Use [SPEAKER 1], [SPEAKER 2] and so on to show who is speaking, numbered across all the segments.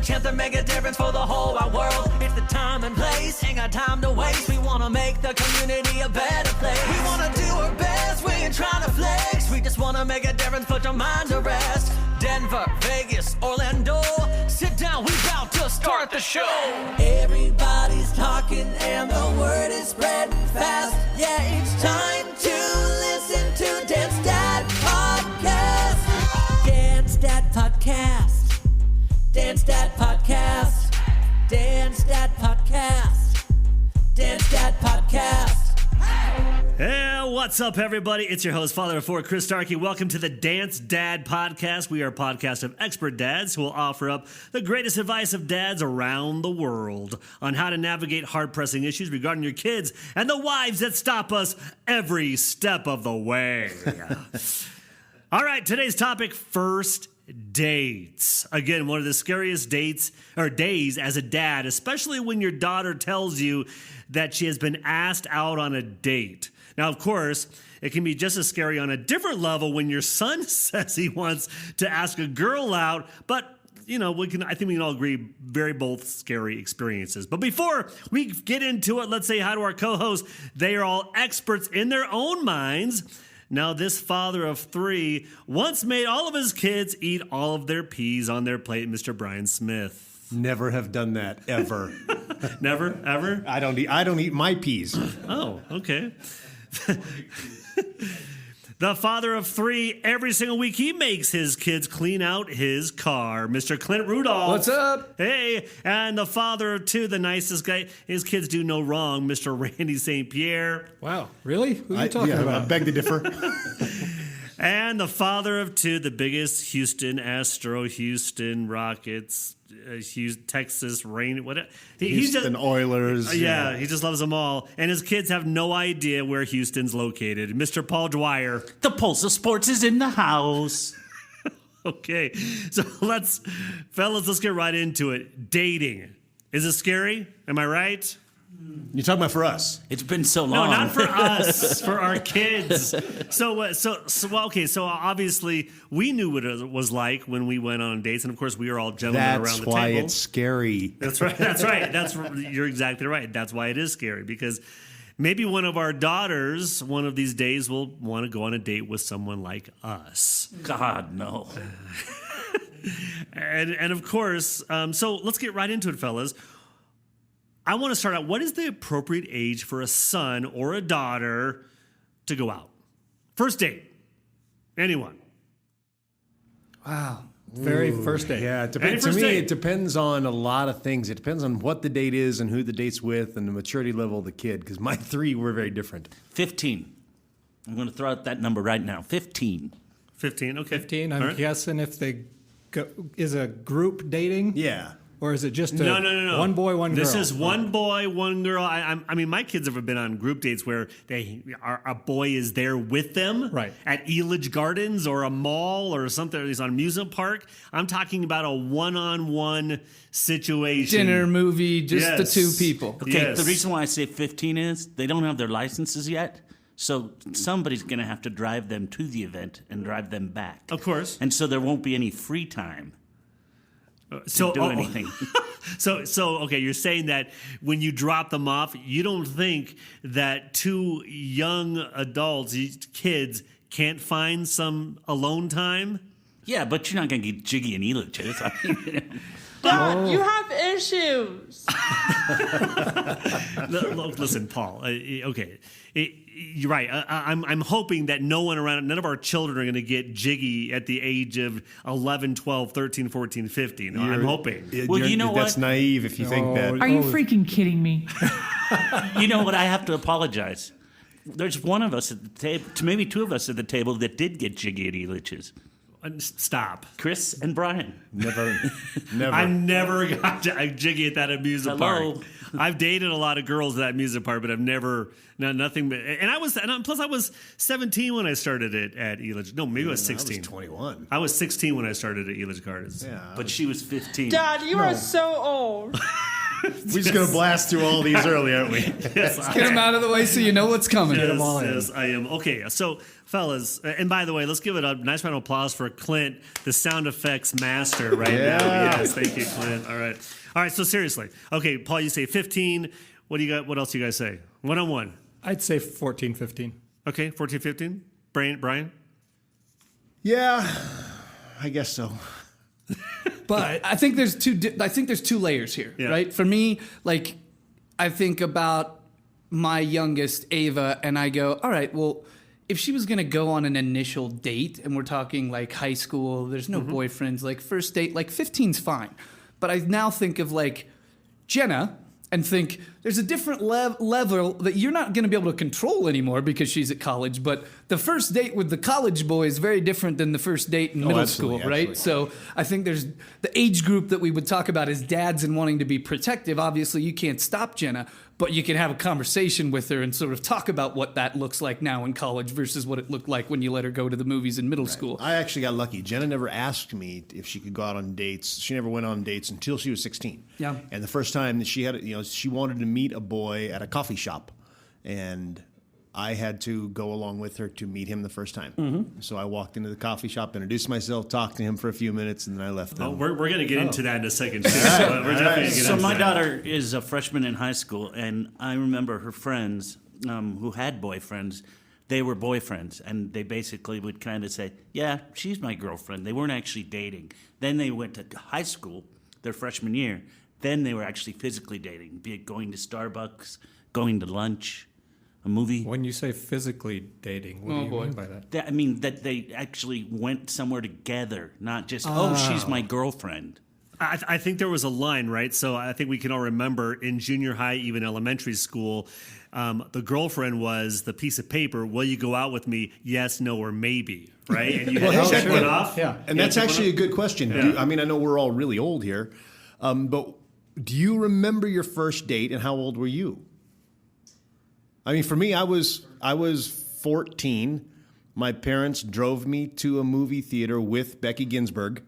[SPEAKER 1] chance to make a difference for the whole wide world. It's the time and place, ain't got time to waste. We wanna make the community a better place. We wanna do our best, we ain't trying to flex. We just wanna make a difference, put your mind to rest. Denver, Vegas, Orlando, sit down, we about to start the show. Everybody's talking and the word is spreading fast. Yeah, it's time to listen to Dance Dad Podcast. Dance Dad Podcast. Dance Dad Podcast. Dance Dad Podcast. Dance Dad Podcast.
[SPEAKER 2] Hey, what's up, everybody? It's your host, Father of Four, Chris Starkey. Welcome to the Dance Dad Podcast. We are a podcast of expert dads who will offer up the greatest advice of dads around the world on how to navigate hard-pressing issues regarding your kids and the wives that stop us every step of the way. All right, today's topic, first dates. Again, one of the scariest days as a dad, especially when your daughter tells you that she has been asked out on a date. Now, of course, it can be just as scary on a different level when your son says he wants to ask a girl out, but you know, I think we can all agree, very both scary experiences. But before we get into it, let's say hi to our co-hosts. They are all experts in their own minds. Now, this father of three once made all of his kids eat all of their peas on their plate, Mr. Brian Smith.
[SPEAKER 3] Never have done that, ever.
[SPEAKER 2] Never? Ever?
[SPEAKER 3] I don't eat my peas.
[SPEAKER 2] Oh, okay. The father of three, every single week he makes his kids clean out his car, Mr. Clint Rudolph.
[SPEAKER 4] What's up?
[SPEAKER 2] Hey, and the father of two, the nicest guy, his kids do no wrong, Mr. Randy St. Pierre.
[SPEAKER 4] Wow, really? Who are you talking about?
[SPEAKER 3] I beg to differ.
[SPEAKER 2] And the father of two, the biggest Houston Rockets, Texas Rain, what?
[SPEAKER 3] Houston Oilers.
[SPEAKER 2] Yeah, he just loves them all. And his kids have no idea where Houston's located. Mr. Paul Dwyer.
[SPEAKER 5] The pulse of sports is in the house.
[SPEAKER 2] Okay, so let's get right into it. Dating. Is it scary? Am I right?
[SPEAKER 3] You're talking about for us.
[SPEAKER 5] It's been so long.
[SPEAKER 2] No, not for us, for our kids. So obviously we knew what it was like when we went on dates, and of course we were all gentlemen around the table.
[SPEAKER 3] That's why it's scary.
[SPEAKER 2] That's right. You're exactly right. That's why it is scary, because maybe one of our daughters, one of these days, will want to go on a date with someone like us.
[SPEAKER 5] God, no.
[SPEAKER 2] And of course, so let's get right into it, fellas. I want to start out, what is the appropriate age for a son or a daughter to go out? First date. Anyone?
[SPEAKER 4] Wow. Very first date.
[SPEAKER 3] Yeah, it depends. To me, it depends on a lot of things. It depends on what the date is and who the date's with and the maturity level of the kid, because my three were very different.
[SPEAKER 5] 15. I'm going to throw out that number right now. 15.
[SPEAKER 2] 15, okay.
[SPEAKER 4] 15, I'm guessing if they go, is a group dating?
[SPEAKER 3] Yeah.
[SPEAKER 4] Or is it just
[SPEAKER 2] No.
[SPEAKER 4] one boy, one girl?
[SPEAKER 2] This is one boy, one girl. I mean, my kids have been on group dates where a boy is there with them,
[SPEAKER 4] right,
[SPEAKER 2] at Elitch Gardens or a mall or something. He's on an amusement park. I'm talking about a one-on-one situation.
[SPEAKER 4] Dinner, movie, just the two people.
[SPEAKER 5] Okay,
[SPEAKER 2] yes.
[SPEAKER 5] The reason why I say 15 is they don't have their licenses yet. So somebody's going to have to drive them to the event and drive them back.
[SPEAKER 2] Of course.
[SPEAKER 5] And so there won't be any free time. To do anything.
[SPEAKER 2] So okay, you're saying that when you drop them off, you don't think that two young adults, kids, can't find some alone time?
[SPEAKER 5] Yeah, but you're not going to get jiggy and Elitches. I mean,
[SPEAKER 6] Dad, you have issues.
[SPEAKER 2] Listen, Paul. Okay, you're right. I'm hoping that none of our children are going to get jiggy at the age of 11, 12, 13, 14, 15. I'm hoping.
[SPEAKER 5] Well, you know
[SPEAKER 3] that's
[SPEAKER 5] what?
[SPEAKER 3] naive if you think that.
[SPEAKER 7] Are you freaking kidding me?
[SPEAKER 5] You know what? I have to apologize. There's one of us at the table, maybe two of us at the table that did get jiggy at Elitch's.
[SPEAKER 2] Stop.
[SPEAKER 5] Chris and Brian.
[SPEAKER 3] Never.
[SPEAKER 2] I never got jiggy at that amusement park. I've dated a lot of girls at that amusement park, but I've never, nothing. Plus I was 17 when I started at Elitch. No, maybe I was 16.
[SPEAKER 3] I was 21.
[SPEAKER 2] I was 16 when I started at Elitch Gardens.
[SPEAKER 3] Yeah.
[SPEAKER 5] But she was 15.
[SPEAKER 6] Dad, you are so old.
[SPEAKER 3] We're just going to blast through all these early, aren't we?
[SPEAKER 2] Yes,
[SPEAKER 7] Get them out of the way so you know what's coming.
[SPEAKER 2] yes, I am. Okay, so fellas, and by the way, let's give it a nice round of applause for Clint, the sound effects master right now. Yes, thank you, Clint. All right. So seriously, okay, Paul, you say 15. What do you got? What else do you guys say? 1-on-1.
[SPEAKER 4] I'd say 14, 15.
[SPEAKER 2] Okay, 14, 15. Brian.
[SPEAKER 3] Yeah, I guess so.
[SPEAKER 7] But I think there's two layers here,
[SPEAKER 2] Yeah.
[SPEAKER 7] right? For me, like I think about my youngest Ava, and I go, all right, well, if she was gonna go on an initial date, and we're talking like high school, there's no boyfriends, like first date, like 15's fine. But I now think of like Jenna. And think there's a different level that you're not going to be able to control anymore because she's at college. But the first date with the college boy is very different than the first date in middle school, right?
[SPEAKER 3] Absolutely.
[SPEAKER 7] So I think there's the age group that we would talk about as dads and wanting to be protective. Obviously, you can't stop Jenna, but you can have a conversation with her and sort of talk about what that looks like now in college versus what it looked like when you let her go to the movies in middle school.
[SPEAKER 3] I actually got lucky. Jenna never asked me if she could go out on dates. She never went on dates until she was 16.
[SPEAKER 7] Yeah.
[SPEAKER 3] And the first time that she had, she wanted to meet a boy at a coffee shop, and I had to go along with her to meet him the first time. Mm-hmm. So I walked into the coffee shop, introduced myself, talked to him for a few minutes, and then I left them.
[SPEAKER 2] Oh, we're going to get into that in a second. We're definitely gonna get
[SPEAKER 5] So
[SPEAKER 2] into
[SPEAKER 5] my
[SPEAKER 2] that.
[SPEAKER 5] daughter is a freshman in high school, and I remember her friends who had boyfriends. They were boyfriends, and they basically would kind of say, "Yeah, she's my girlfriend." They weren't actually dating. Then they went to high school, their freshman year. Then they were actually physically dating, be it going to Starbucks, going to lunch, a movie.
[SPEAKER 4] When you say physically dating, what do you mean by that?
[SPEAKER 5] I mean that they actually went somewhere together, not just she's my girlfriend.
[SPEAKER 2] I think there was a line, right? So I think we can all remember in junior high, even elementary school, the girlfriend was the piece of paper. Will you go out with me? Yes, no, or maybe, right? And you had to check one off.
[SPEAKER 4] Yeah.
[SPEAKER 3] And that's actually a good question.
[SPEAKER 2] Yeah.
[SPEAKER 3] I mean, I know we're all really old here, but do you remember your first date, and how old were you? I mean, for me, I was 14. My parents drove me to a movie theater with Becky Ginsburg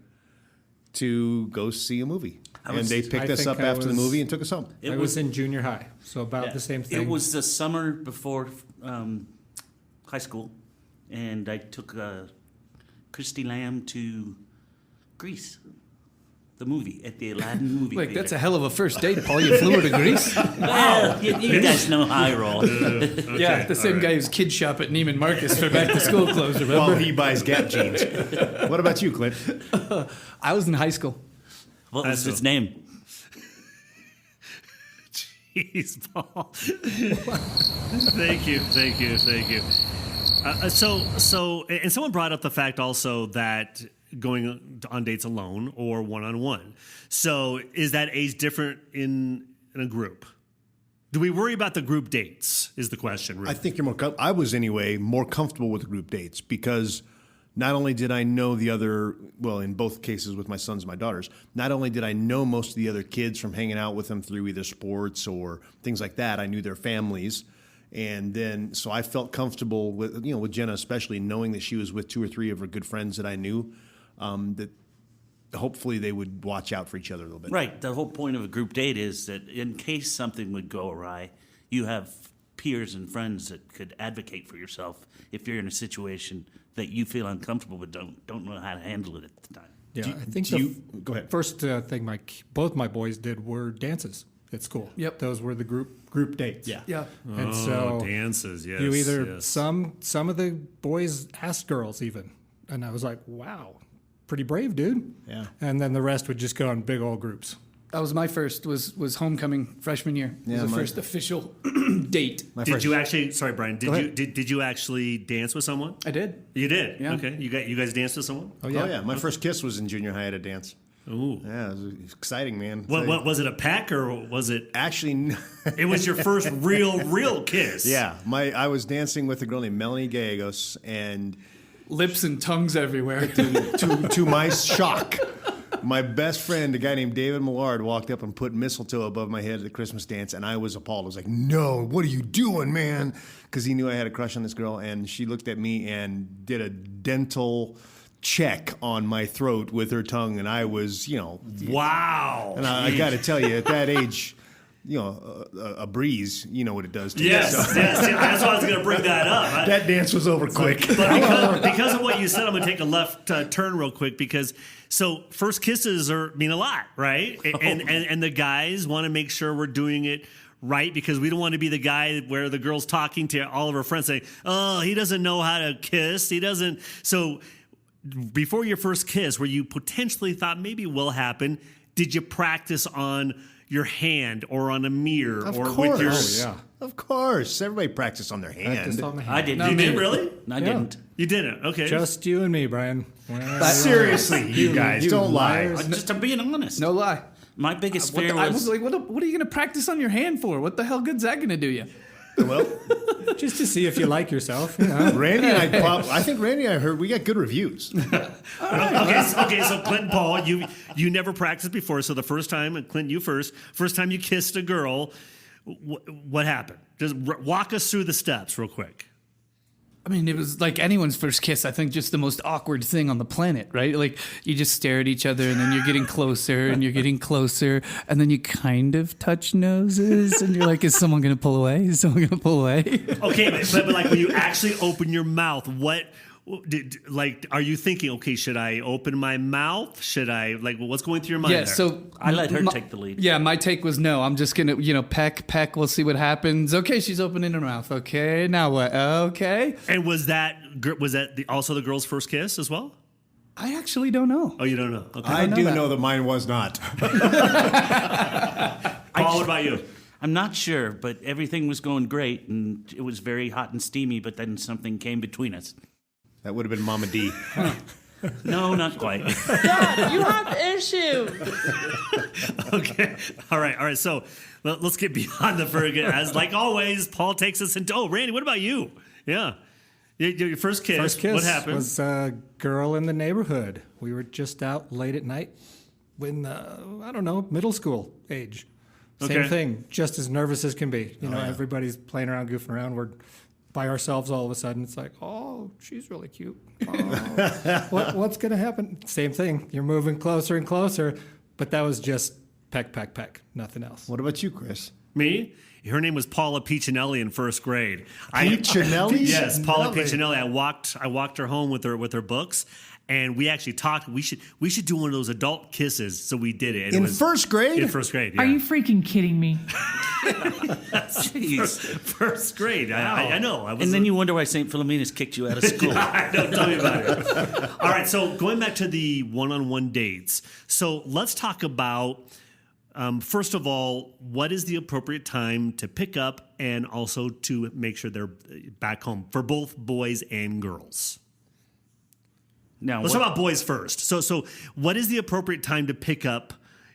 [SPEAKER 3] to go see a movie. And they picked us up after the movie and took us home.
[SPEAKER 4] I was in junior high, so about the same thing.
[SPEAKER 5] It was the summer before high school, and I took Christy Lamb to Greece, the movie, at the Aladdin movie
[SPEAKER 7] Like,
[SPEAKER 5] theater.
[SPEAKER 7] that's a hell of a first date, Paul. You flew her to Greece?
[SPEAKER 5] Wow, you guys know how I roll.
[SPEAKER 7] Yeah, the same guy who's kid shop at Neiman Marcus for back to school clothes, remember?
[SPEAKER 3] While he buys Gap jeans. What about you, Clint?
[SPEAKER 7] I was in high school.
[SPEAKER 5] What was his name?
[SPEAKER 2] Jeez, Paul. Thank you. And someone brought up the fact also that going on dates alone or one-on-one. So is that age different in a group? Do we worry about the group dates is the question, really.
[SPEAKER 3] I think you're I was anyway more comfortable with group dates because not only did I know the other, well, in both cases with my sons and my daughters, not only did I know most of the other kids from hanging out with them through either sports or things like that, I knew their families. And then, so I felt comfortable with, with Jenna, especially knowing that she was with 2 or 3 of her good friends that I knew, that hopefully they would watch out for each other a little bit.
[SPEAKER 5] Right. The whole point of a group date is that in case something would go awry, you have peers and friends that could advocate for yourself if you're in a situation that you feel uncomfortable but don't know how to handle it at the time.
[SPEAKER 4] Yeah, I think
[SPEAKER 3] Go ahead.
[SPEAKER 4] first thing both my boys did were dances at school.
[SPEAKER 7] Yep.
[SPEAKER 4] Those were the group dates.
[SPEAKER 3] Yeah.
[SPEAKER 7] Yeah.
[SPEAKER 4] And so
[SPEAKER 2] dances, yes.
[SPEAKER 4] you either
[SPEAKER 2] yes.
[SPEAKER 4] some of the boys asked girls even, and I was like, wow, pretty brave, dude.
[SPEAKER 3] Yeah.
[SPEAKER 4] And then the rest would just go in big old groups.
[SPEAKER 7] That was my first, was homecoming freshman year. It was the first official date.
[SPEAKER 2] Did you actually? Sorry, Brian. Did you actually dance with someone?
[SPEAKER 7] I did.
[SPEAKER 2] You did.
[SPEAKER 7] Yeah.
[SPEAKER 2] Okay. You guys danced with someone?
[SPEAKER 3] Oh, yeah. My first kiss was in junior high at a dance.
[SPEAKER 2] Ooh.
[SPEAKER 3] Yeah, it was exciting, man.
[SPEAKER 2] What was it? A peck or was it?
[SPEAKER 3] Actually,
[SPEAKER 2] It was your first real kiss.
[SPEAKER 3] yeah. I was dancing with a girl named Melanie Gallegos, and
[SPEAKER 7] Lips and tongues everywhere.
[SPEAKER 3] to my shock, my best friend, a guy named David Millard, walked up and put mistletoe above my head at the Christmas dance, and I was appalled. I was like, no, what are you doing, man? Because he knew I had a crush on this girl, and she looked at me and did a dental check on my throat with her tongue, and I was,
[SPEAKER 2] Wow.
[SPEAKER 3] and I got to tell you, at that age, a breeze, you know what it does to
[SPEAKER 2] Yes,
[SPEAKER 3] you. So
[SPEAKER 2] yes. That's why I was going to bring that up.
[SPEAKER 3] that dance was over quick.
[SPEAKER 2] But because of what you said, I'm going to take a left turn real quick so first kisses mean a lot, right? And the guys want to make sure we're doing it right because we don't want to be the guy where the girl's talking to all of her friends saying, "Oh, he doesn't know how to kiss. He doesn't." So before your first kiss, where you potentially thought maybe will happen, did you practice on your hand or on a mirror
[SPEAKER 3] Of
[SPEAKER 2] or
[SPEAKER 3] course.
[SPEAKER 2] with your?
[SPEAKER 4] Oh, yeah.
[SPEAKER 3] Of course. Everybody practiced on their hand.
[SPEAKER 4] Practice on the hand.
[SPEAKER 5] I didn't.
[SPEAKER 2] You did really?
[SPEAKER 5] I didn't.
[SPEAKER 2] You didn't. Okay.
[SPEAKER 4] Just you and me, Brian.
[SPEAKER 3] Seriously, you guys, don't lie.
[SPEAKER 5] Just I'm being honest.
[SPEAKER 7] No lie.
[SPEAKER 5] My biggest
[SPEAKER 7] What
[SPEAKER 5] fear
[SPEAKER 7] the- I was
[SPEAKER 5] was
[SPEAKER 7] like, what are you going to practice on your hand for? What the hell good's that going to do you?
[SPEAKER 3] Well,
[SPEAKER 4] Just to see if you like yourself. You know?
[SPEAKER 3] Randy and I think Randy and I heard we got good reviews.
[SPEAKER 2] Okay, so Clint and Paul, you never practiced before, so the first time, and Clint, you first time you kissed a girl, what happened? Just walk us through the steps real quick.
[SPEAKER 7] I mean, it was like anyone's first kiss. I think just the most awkward thing on the planet, right? Like you just stare at each other and then you're getting closer and you're getting closer and then you kind of touch noses and you're like, is someone going to pull away? Is someone going to pull away?
[SPEAKER 2] Okay, but like when you actually open your mouth, are you thinking, okay, should I open my mouth? Should I, what's going through your mind
[SPEAKER 7] Yeah,
[SPEAKER 2] there?
[SPEAKER 7] so
[SPEAKER 5] I let her take the lead.
[SPEAKER 7] Yeah, my take was no. I'm just gonna, peck. We'll see what happens. Okay, she's opening her mouth. Okay, now what? Okay.
[SPEAKER 2] And was that also the girl's first kiss as well?
[SPEAKER 7] I actually don't know.
[SPEAKER 2] Oh, you don't know? Okay.
[SPEAKER 3] I
[SPEAKER 7] know
[SPEAKER 3] do
[SPEAKER 7] that.
[SPEAKER 3] know that mine was not.
[SPEAKER 2] Paul, what about you?
[SPEAKER 5] I'm not sure, but everything was going great, and it was very hot and steamy. But then something came between us.
[SPEAKER 3] That would have been Mama D.
[SPEAKER 5] No, not quite.
[SPEAKER 6] Dad, you have issues.
[SPEAKER 2] Okay. All right. So let's get beyond the Fergus. As like always, Paul takes us into. Oh, Randy, what about you? Yeah. Your first kiss.
[SPEAKER 4] First kiss
[SPEAKER 2] What happened?
[SPEAKER 4] was a girl in the neighborhood. We were just out late at night when, I don't know, middle school age. Same
[SPEAKER 2] Okay.
[SPEAKER 4] thing, just as nervous as can be. Everybody's playing around, goofing around. We're by ourselves all of a sudden. It's like, oh, she's really cute. Oh, what's going to happen? Same thing. You're moving closer and closer. But that was just peck, nothing else.
[SPEAKER 3] What about you, Chris?
[SPEAKER 2] Me? Her name was Paula Piccinelli in first grade.
[SPEAKER 3] Piccinelli?
[SPEAKER 2] Yes, Paula
[SPEAKER 3] Piccinelli.
[SPEAKER 2] Piccinelli. I walked her home with her books, and we actually talked. We should do one of those adult kisses. So we did it. And
[SPEAKER 3] In
[SPEAKER 2] it was,
[SPEAKER 3] first grade?
[SPEAKER 2] In first grade. Yeah.
[SPEAKER 8] Are you freaking kidding me?
[SPEAKER 5] Jeez.
[SPEAKER 2] First grade. I know. I was
[SPEAKER 5] And then you wonder why St. Philomena's kicked you out of school.
[SPEAKER 2] Don't tell me about it. All right, so going back to the one-on-one dates. So let's talk about, first of all, what is the appropriate time to pick up and also to make sure they're back home for both boys and girls?
[SPEAKER 5] Now,
[SPEAKER 2] Let's talk about boys first. So what is the appropriate time to pick up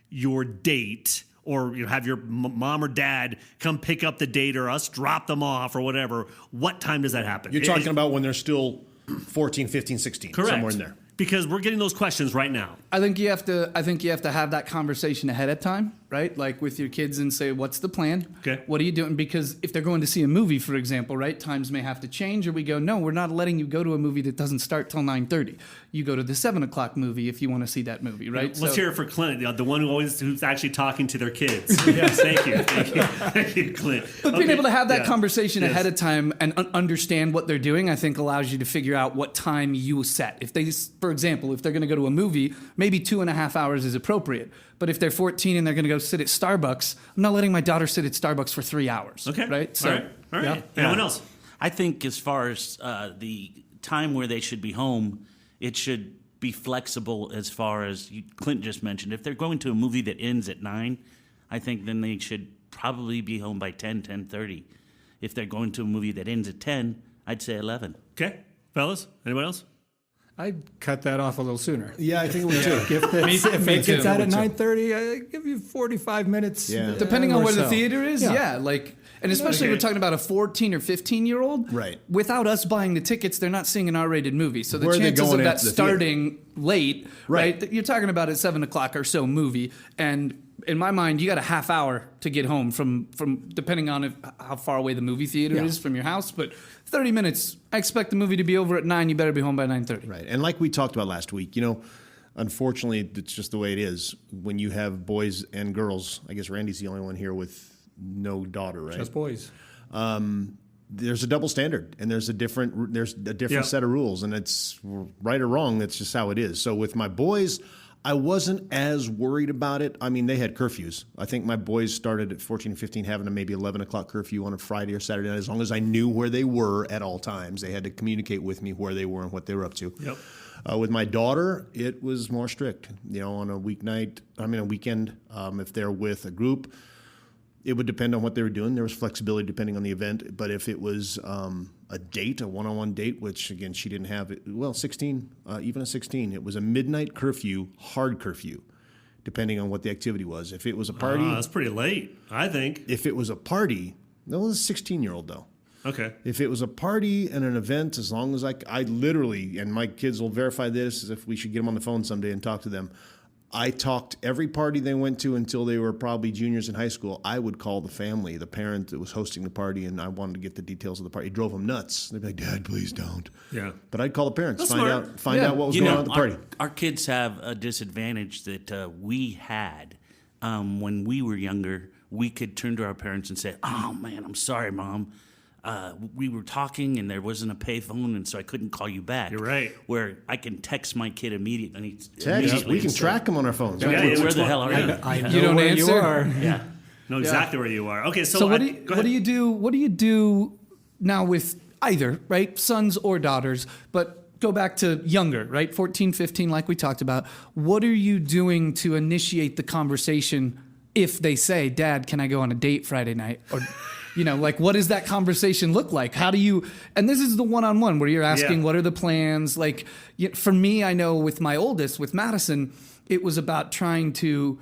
[SPEAKER 2] your date, or have your mom or dad come pick up the date, or us drop them off, or whatever? What time does that happen?
[SPEAKER 3] You're talking about when they're still 14, 15, 16,
[SPEAKER 2] correct,
[SPEAKER 3] somewhere in there.
[SPEAKER 2] because we're getting those questions right now.
[SPEAKER 7] I think you have to have that conversation ahead of time, right? Like with your kids and say, what's the plan?
[SPEAKER 2] Okay.
[SPEAKER 7] What are you doing? Because if they're going to see a movie, for example, right, times may have to change, or we go, no, we're not letting you go to a movie that doesn't start till 9:30. You go to the 7:00 movie if you want to see that movie, right?
[SPEAKER 2] Let's hear it for Clint, the one who's actually talking to their kids. Yes, thank you, Clint.
[SPEAKER 7] But being able to have that
[SPEAKER 2] Yeah.
[SPEAKER 7] conversation
[SPEAKER 2] Yes.
[SPEAKER 7] ahead of time and understand what they're doing, I think allows you to figure out what time you set. If they, for example, if they're going to go to a movie, maybe 2.5 hours is appropriate. But if they're 14 and they're going to go sit at Starbucks, I'm not letting my daughter sit at Starbucks for 3 hours.
[SPEAKER 2] Okay,
[SPEAKER 7] Right?
[SPEAKER 2] all right.
[SPEAKER 7] yeah.
[SPEAKER 2] Anyone else?
[SPEAKER 5] I think as far as the time where they should be home, it should be flexible as far as Clint just mentioned. If they're going to a movie that ends at 9, I think then they should probably be home by 10:30. If they're going to a movie that ends at 10, I'd say 11.
[SPEAKER 2] Okay, fellas. Anyone else?
[SPEAKER 4] I'd cut that off a little sooner.
[SPEAKER 3] Yeah, I think it would too.
[SPEAKER 4] If
[SPEAKER 7] me
[SPEAKER 4] it gets
[SPEAKER 7] too.
[SPEAKER 4] out at 9:30, I give you 45 minutes.
[SPEAKER 3] Yeah.
[SPEAKER 7] Depending on
[SPEAKER 4] or
[SPEAKER 7] where the
[SPEAKER 4] so.
[SPEAKER 7] theater is, yeah. And especially
[SPEAKER 2] Okay.
[SPEAKER 7] we're talking about a 14 or 15-year-old.
[SPEAKER 3] Right.
[SPEAKER 7] Without us buying the tickets, they're not seeing an R-rated movie. So the
[SPEAKER 3] Where are they
[SPEAKER 7] chances
[SPEAKER 3] going
[SPEAKER 7] of that
[SPEAKER 3] into the theater?
[SPEAKER 7] starting late, right? You're talking about a 7:00 or so movie. And in my mind, you got a half hour to get home from depending on how far away the movie theater is from your house. But 30 minutes, I expect the movie to be over at 9. You better be home by 9:30.
[SPEAKER 3] Right. And like we talked about last week, unfortunately, it's just the way it is. When you have boys and girls, I guess Randy's the only one here with no daughter, right?
[SPEAKER 4] Just boys.
[SPEAKER 3] There's a double standard, and there's a different set of rules, and it's right or wrong. That's just how it is. So with my boys, I wasn't as worried about it. I mean, they had curfews. I think my boys started at 14 and 15 having a maybe 11 o'clock curfew on a Friday or Saturday night. As long as I knew where they were at all times, they had to communicate with me where they were and what they were up to.
[SPEAKER 2] Yep.
[SPEAKER 3] With my daughter, it was more strict. On a weekend, if they're with a group, it would depend on what they were doing. There was flexibility depending on the event. But if it was a date, a one-on-one date, which, again, she didn't have, even at 16, it was a midnight curfew, hard curfew, depending on what the activity was. If it was a party.
[SPEAKER 2] That's pretty late, I think.
[SPEAKER 3] If it was a party, that was a 16-year-old, though.
[SPEAKER 2] Okay.
[SPEAKER 3] If it was a party and an event, as long as I literally, and my kids will verify this, if we should get them on the phone someday and talk to them, I talked every party they went to until they were probably juniors in high school. I would call the family, the parent that was hosting the party, and I wanted to get the details of the party. It drove them nuts. They'd be like, "Dad, please don't."
[SPEAKER 2] Yeah.
[SPEAKER 3] But I'd call the parents,
[SPEAKER 2] That's
[SPEAKER 3] find out what was going on at the party.
[SPEAKER 5] Our kids have a disadvantage that we had when we were younger. We could turn to our parents and say, "Oh man, I'm sorry, Mom. We were talking and there wasn't a payphone, and so I couldn't call you back."
[SPEAKER 2] You're right.
[SPEAKER 5] Where I can text my kid immediately.
[SPEAKER 3] Text, we can
[SPEAKER 5] and say,
[SPEAKER 3] track them on our phones.
[SPEAKER 2] Yeah,
[SPEAKER 5] Where the hell are you?
[SPEAKER 4] I know
[SPEAKER 7] You don't
[SPEAKER 4] where
[SPEAKER 7] answer?
[SPEAKER 4] you are.
[SPEAKER 5] Yeah.
[SPEAKER 2] Know exactly where you are. Okay,
[SPEAKER 7] So what
[SPEAKER 2] go
[SPEAKER 7] do
[SPEAKER 2] ahead.
[SPEAKER 7] you do now with either, right? Sons or daughters, but go back to younger, right? 14, 15, like we talked about. What are you doing to initiate the conversation if they say, "Dad, can I go on a date Friday night?" Or what does that conversation look like? How do you, and this is the one-on-one where you're asking,
[SPEAKER 2] Yeah.
[SPEAKER 7] what are the plans? Like, for me, I know with my oldest, with Madison, it was about trying to,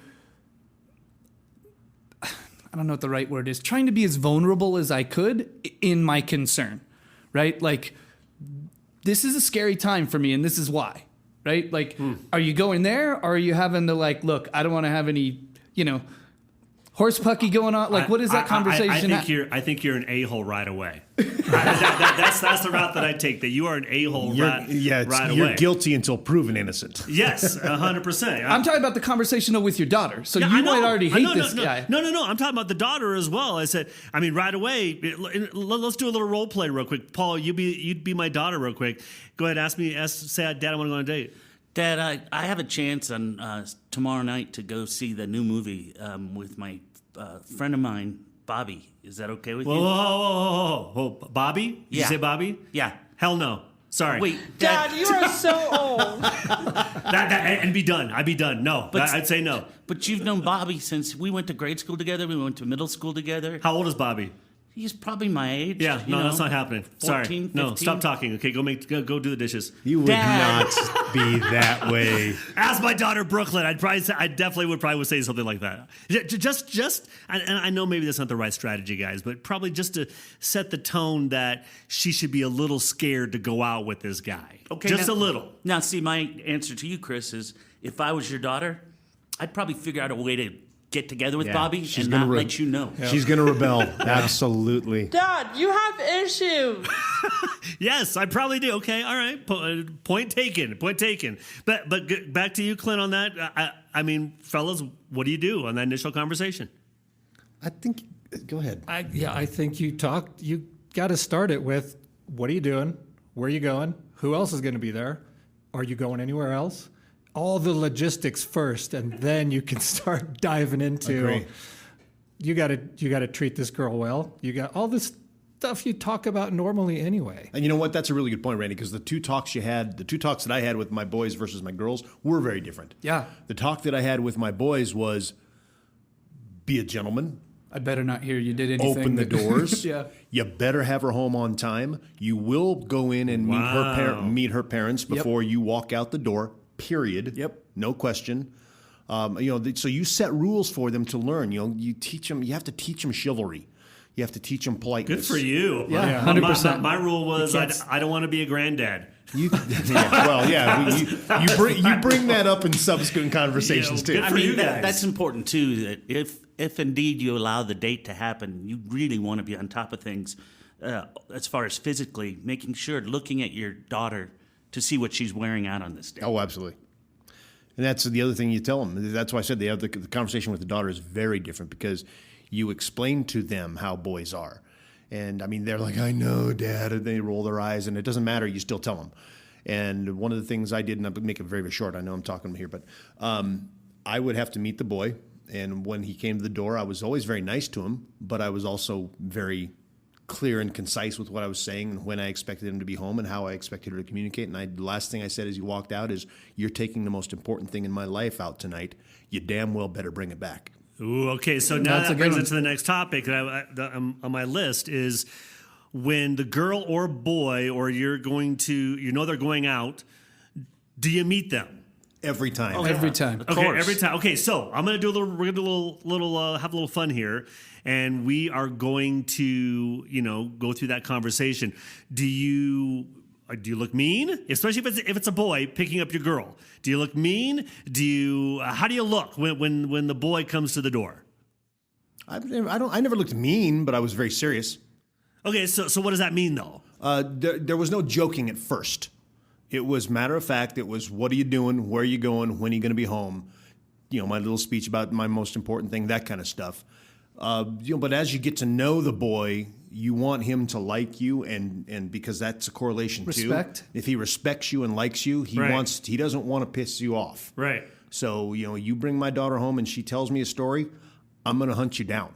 [SPEAKER 7] I don't know what the right word is, trying to be as vulnerable as I could in my concern, right? Like, this is a scary time for me, and this is why, right? Like, are you going there, or are you having to, like, look, I don't want to have any, horse pucky going on? Like, what is that conversation?
[SPEAKER 2] I think you're an a-hole right away. That's the route that I take. That you are an a-hole right away.
[SPEAKER 3] You're guilty until proven innocent.
[SPEAKER 2] Yes, 100%.
[SPEAKER 7] I'm talking about the conversation though with your daughter. So
[SPEAKER 2] Yeah,
[SPEAKER 7] you
[SPEAKER 2] I know.
[SPEAKER 7] might already hate
[SPEAKER 2] No,
[SPEAKER 7] this guy.
[SPEAKER 2] No. I'm talking about the daughter as well. I said, right away. Let's do a little role play real quick. Paul, you'd be my daughter real quick. Go ahead, say, Dad, I want to go on a date.
[SPEAKER 5] Dad, I have a chance on tomorrow night to go see the new movie with my friend of mine, Bobby. Is that okay with you?
[SPEAKER 2] Whoa. Bobby? Did you
[SPEAKER 5] Yeah.
[SPEAKER 2] say Bobby?
[SPEAKER 5] Yeah.
[SPEAKER 2] Hell no. Sorry.
[SPEAKER 5] Wait,
[SPEAKER 6] Dad, you are so old.
[SPEAKER 2] And be done. I'd be done. No. I'd say no.
[SPEAKER 5] But you've known Bobby since we went to grade school together. We went to middle school together.
[SPEAKER 2] How old is Bobby?
[SPEAKER 5] He's probably my age.
[SPEAKER 2] Yeah, no, that's not happening.
[SPEAKER 5] 14,
[SPEAKER 2] Sorry.
[SPEAKER 5] 15.
[SPEAKER 2] No, stop talking. Okay, go do the dishes.
[SPEAKER 3] You would
[SPEAKER 5] Dad.
[SPEAKER 3] not be that way.
[SPEAKER 2] As my daughter Brooklyn, I definitely would say something like that. Just, and I know maybe that's not the right strategy, guys, but probably just to set the tone that she should be a little scared to go out with this guy.
[SPEAKER 5] Okay,
[SPEAKER 2] just
[SPEAKER 5] now-
[SPEAKER 2] a little.
[SPEAKER 5] Now, see, my answer to you, Chris, is if I was your daughter, I'd probably figure out a way to get together with
[SPEAKER 3] Yeah,
[SPEAKER 5] Bobby
[SPEAKER 3] she's
[SPEAKER 5] and
[SPEAKER 3] gonna
[SPEAKER 5] not
[SPEAKER 3] re-
[SPEAKER 5] let you know.
[SPEAKER 3] She's going to rebel. Absolutely.
[SPEAKER 6] Dad, you have issues.
[SPEAKER 2] Yes, I probably do. Okay, all right. Point taken. But back to you, Clint, on that. I mean, fellas, what do you do on that initial conversation?
[SPEAKER 3] I think, go ahead.
[SPEAKER 4] I think you got to start it with, what are you doing? Where are you going? Who else is going to be there? Are you going anywhere else? All the logistics first, and then you can start diving into.
[SPEAKER 3] Agree.
[SPEAKER 4] You got to treat this girl well. You got all this stuff you talk about normally anyway.
[SPEAKER 3] And you know what? That's a really good point, Randy, because the two talks that I had with my boys versus my girls were very different.
[SPEAKER 7] Yeah.
[SPEAKER 3] The talk that I had with my boys was, be a gentleman.
[SPEAKER 7] I'd better not hear you did anything.
[SPEAKER 3] Open the doors.
[SPEAKER 7] Yeah.
[SPEAKER 3] You better have her home on time. You will go in and meet her parents before you walk out the door. Period.
[SPEAKER 7] Yep.
[SPEAKER 3] No question. So you set rules for them to learn. You teach them. You have to teach them chivalry. You have to teach them politeness.
[SPEAKER 2] Good for you.
[SPEAKER 7] Yeah,
[SPEAKER 2] My-
[SPEAKER 7] 100%.
[SPEAKER 2] My rule was I don't want to be a granddad.
[SPEAKER 3] You bring that up in subsequent conversations too.
[SPEAKER 2] good
[SPEAKER 5] I
[SPEAKER 2] for
[SPEAKER 5] mean,
[SPEAKER 2] you guys.
[SPEAKER 5] that's important too. That if indeed you allow the date to happen, you really want to be on top of things as far as physically making sure, looking at your daughter to see what she's wearing out on this day.
[SPEAKER 3] Oh, absolutely. And that's the other thing you tell them. That's why I said the conversation with the daughter is very different, because You explain to them how boys are. And I mean, they're like, I know, Dad. And they roll their eyes, and it doesn't matter. You still tell them. And one of the things I did, and I'll make it very, very short. I know I'm talking here, but I would have to meet the boy. And when he came to the door, I was always very nice to him, but I was also very clear and concise with what I was saying and when I expected him to be home and how I expected her to communicate. And the last thing I said as he walked out is, you're taking the most important thing in my life out tonight. You damn well better bring it back.
[SPEAKER 2] Ooh, okay, so now
[SPEAKER 7] That's a
[SPEAKER 2] that
[SPEAKER 7] good
[SPEAKER 2] brings
[SPEAKER 7] one.
[SPEAKER 2] it to the next topic that on my list is when the girl or boy or they're going out, do you meet them?
[SPEAKER 3] Every time.
[SPEAKER 5] Oh,
[SPEAKER 7] Every
[SPEAKER 5] yeah,
[SPEAKER 7] time.
[SPEAKER 5] of
[SPEAKER 2] Okay,
[SPEAKER 5] course.
[SPEAKER 2] every time. Okay, so I'm gonna do we're gonna do have a little fun here, and we are going to go through that conversation. Do you look mean, especially if it's a boy picking up your girl? Do you look mean? How do you look when the boy comes to the door?
[SPEAKER 3] I never looked mean, but I was very serious.
[SPEAKER 2] Okay, so what does that mean though?
[SPEAKER 3] There was no joking at first. It was matter of fact. It was, what are you doing? Where are you going? When are you going to be home? My little speech about my most important thing, that kind of stuff. But as you get to know the boy, you want him to like you, and because that's a correlation
[SPEAKER 7] Respect.
[SPEAKER 3] too. If he respects you and likes you, he
[SPEAKER 2] Right.
[SPEAKER 3] doesn't want to piss you off.
[SPEAKER 2] Right.
[SPEAKER 3] So you bring my daughter home and she tells me a story, I'm going to hunt you down.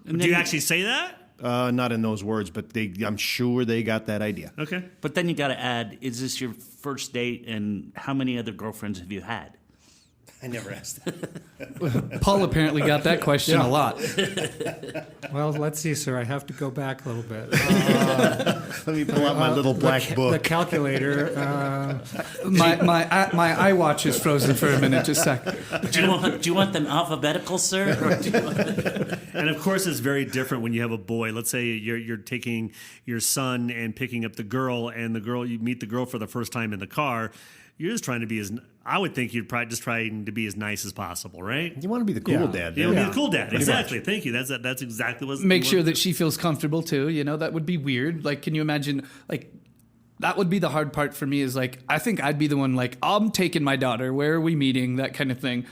[SPEAKER 2] Do you actually say that?
[SPEAKER 3] Not in those words, but I'm sure they got that idea.
[SPEAKER 2] Okay.
[SPEAKER 5] But then you got to add, is this your first date, and how many other girlfriends have you had?
[SPEAKER 3] I never asked that.
[SPEAKER 7] Paul apparently got that question a lot.
[SPEAKER 4] Well, let's see, sir. I have to go back a little bit.
[SPEAKER 3] Let me pull out my little black
[SPEAKER 4] The
[SPEAKER 3] book.
[SPEAKER 4] calculator.
[SPEAKER 7] My iWatch is frozen for a minute. Just a sec.
[SPEAKER 5] Do you want them alphabetical, sir? Or do you want
[SPEAKER 2] And of course, it's very different when you have a boy. Let's say you're taking your son and picking up the girl, and you meet the girl for the first time in the car. You're just trying to be I would think you'd probably just trying to be as nice as possible, right?
[SPEAKER 3] You want to be the cool
[SPEAKER 4] Yeah.
[SPEAKER 3] dad.
[SPEAKER 2] You
[SPEAKER 3] don't
[SPEAKER 2] know,
[SPEAKER 3] you?
[SPEAKER 2] be the cool dad. Exactly. Thank you. That's exactly what.
[SPEAKER 7] Make sure that she feels comfortable too. That would be weird. Like, can you imagine? Like, that would be the hard part for me. Is like, I think I'd be the one. Like, I'm taking my daughter. Where are we meeting? That kind of thing.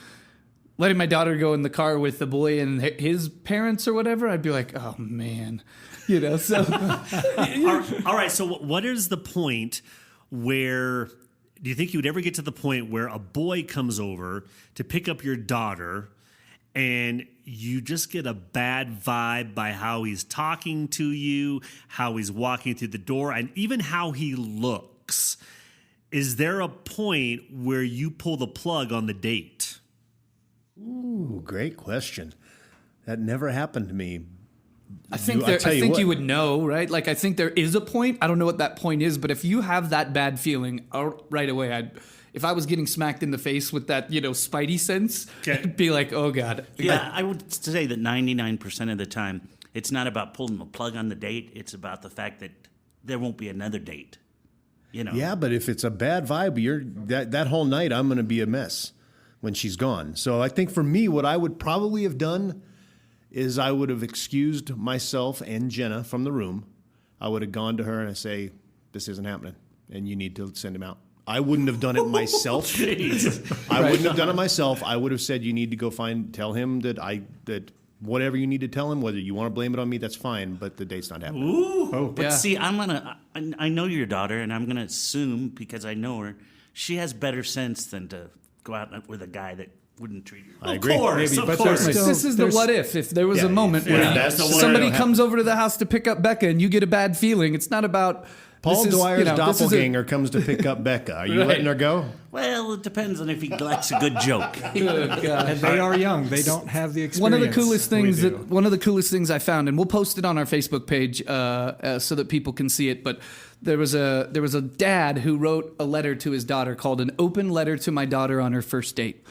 [SPEAKER 7] Letting my daughter go in the car with the boy and his parents or whatever. I'd be like, oh man, So
[SPEAKER 2] All right. So, what is the point where? Do you think you would ever get to the point where a boy comes over to pick up your daughter and you just get a bad vibe by how he's talking to you, how he's walking through the door, and even how he looks? Is there a point where you pull the plug on the date?
[SPEAKER 3] Ooh, great question. That never happened to me.
[SPEAKER 7] I think
[SPEAKER 3] I'll tell you what.
[SPEAKER 7] you would know, right? Like, I think there is a point. I don't know what that point is, but if you have that bad feeling right away, if I was getting smacked in the face with that, spidey sense,
[SPEAKER 2] Okay.
[SPEAKER 7] I'd be like, oh God.
[SPEAKER 5] Yeah, I would say that 99% of the time, it's not about pulling the plug on the date. It's about the fact that there won't be another date.
[SPEAKER 3] Yeah, but if it's a bad vibe, that whole night I'm going to be a mess when she's gone. So I think for me, what I would probably have done is I would have excused myself and Jenna from the room. I would have gone to her and I say, this isn't happening, and you need to send him out. I wouldn't have done it myself. I wouldn't have done it myself. I would have said, you need to go tell him that whatever you need to tell him, whether you want to blame it on me, that's fine, but the date's not happening.
[SPEAKER 2] Ooh.
[SPEAKER 5] But
[SPEAKER 7] Yeah.
[SPEAKER 5] see, I know your daughter, and I'm going to assume, because I know her, she has better sense than to go out with a guy that wouldn't treat you.
[SPEAKER 3] I agree.
[SPEAKER 2] Of course,
[SPEAKER 4] Maybe,
[SPEAKER 2] of
[SPEAKER 4] but
[SPEAKER 2] course.
[SPEAKER 4] there's still-
[SPEAKER 7] This is the
[SPEAKER 4] there's-
[SPEAKER 7] what if there was a moment
[SPEAKER 3] yeah,
[SPEAKER 7] where
[SPEAKER 3] that's the what
[SPEAKER 7] somebody
[SPEAKER 3] if.
[SPEAKER 7] comes over to the house to pick up Becca and you get a bad feeling. It's not about
[SPEAKER 3] Paul
[SPEAKER 7] this is,
[SPEAKER 3] Dwyer's
[SPEAKER 7] this is a-
[SPEAKER 3] doppelganger comes to pick up Becca. Are you
[SPEAKER 7] Right.
[SPEAKER 3] letting her go?
[SPEAKER 5] Well, it depends on if he likes a good joke.
[SPEAKER 7] Good God.
[SPEAKER 4] And they are young. They don't have the experience.
[SPEAKER 7] One of the coolest
[SPEAKER 4] we
[SPEAKER 7] things
[SPEAKER 4] do.
[SPEAKER 7] one of the coolest things I found, and we'll post it on our Facebook page so that people can see it. But there was a dad who wrote a letter to his daughter called "An Open Letter to My Daughter on Her First Date,"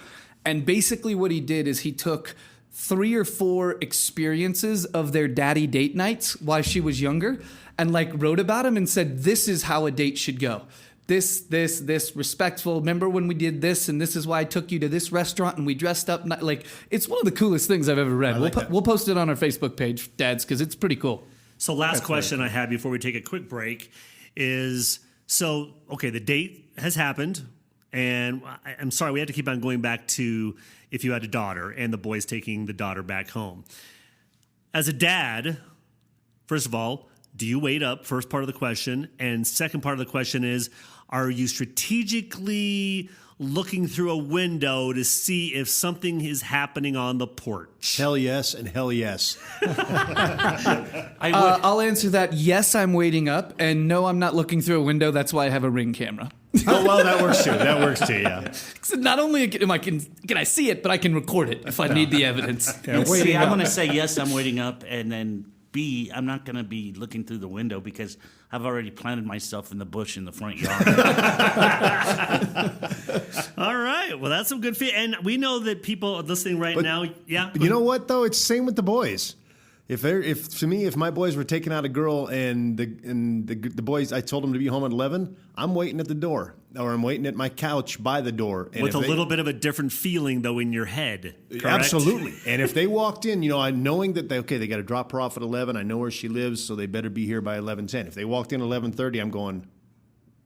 [SPEAKER 7] and basically what he did is he took 3 or 4 experiences of their daddy date nights while she was younger, and wrote about them and said, "This is how a date should go. This, respectful. Remember when we did this, and this is why I took you to this restaurant, and we dressed up." It's one of the coolest things I've ever read. We'll post it on our Facebook page, dads, because it's pretty cool.
[SPEAKER 2] So last question I have before we take a quick break is, okay, the date has happened, and I'm sorry, we have to keep on going back to if you had a daughter and the boy's taking the daughter back home. As a dad, first of all, do you wait up? First part of the question. And second part of the question is, are you strategically looking through a window to see if something is happening on the porch?
[SPEAKER 3] Hell yes and hell yes.
[SPEAKER 7] I'll answer that. Yes, I'm waiting up, and no, I'm not looking through a window. That's why I have a Ring camera.
[SPEAKER 3] Oh, well, that works too. That works too, yeah.
[SPEAKER 7] So not only can I see it, but I can record it if I need the evidence.
[SPEAKER 4] Yeah,
[SPEAKER 5] See,
[SPEAKER 4] waiting
[SPEAKER 5] I'm
[SPEAKER 4] up.
[SPEAKER 5] going to say yes, I'm waiting up, and then B, I'm not going to be looking through the window because I've already planted myself in the bush in the front yard.
[SPEAKER 2] All right. Well, that's some good feedback. And we know that people listening right now, yeah.
[SPEAKER 3] But you know what, though? It's the same with the boys. If my boys were taking out a girl and the boys, I told them to be home at 11, I'm waiting at the door, or I'm waiting at my couch by the door. And
[SPEAKER 2] With a little bit of a different feeling, though, in your head. Correct?
[SPEAKER 3] Absolutely. And if they walked in, knowing that they got to drop her off at 11, I know where she lives, so they better be here by 11:10. If they walked in at 11:30, I'm going,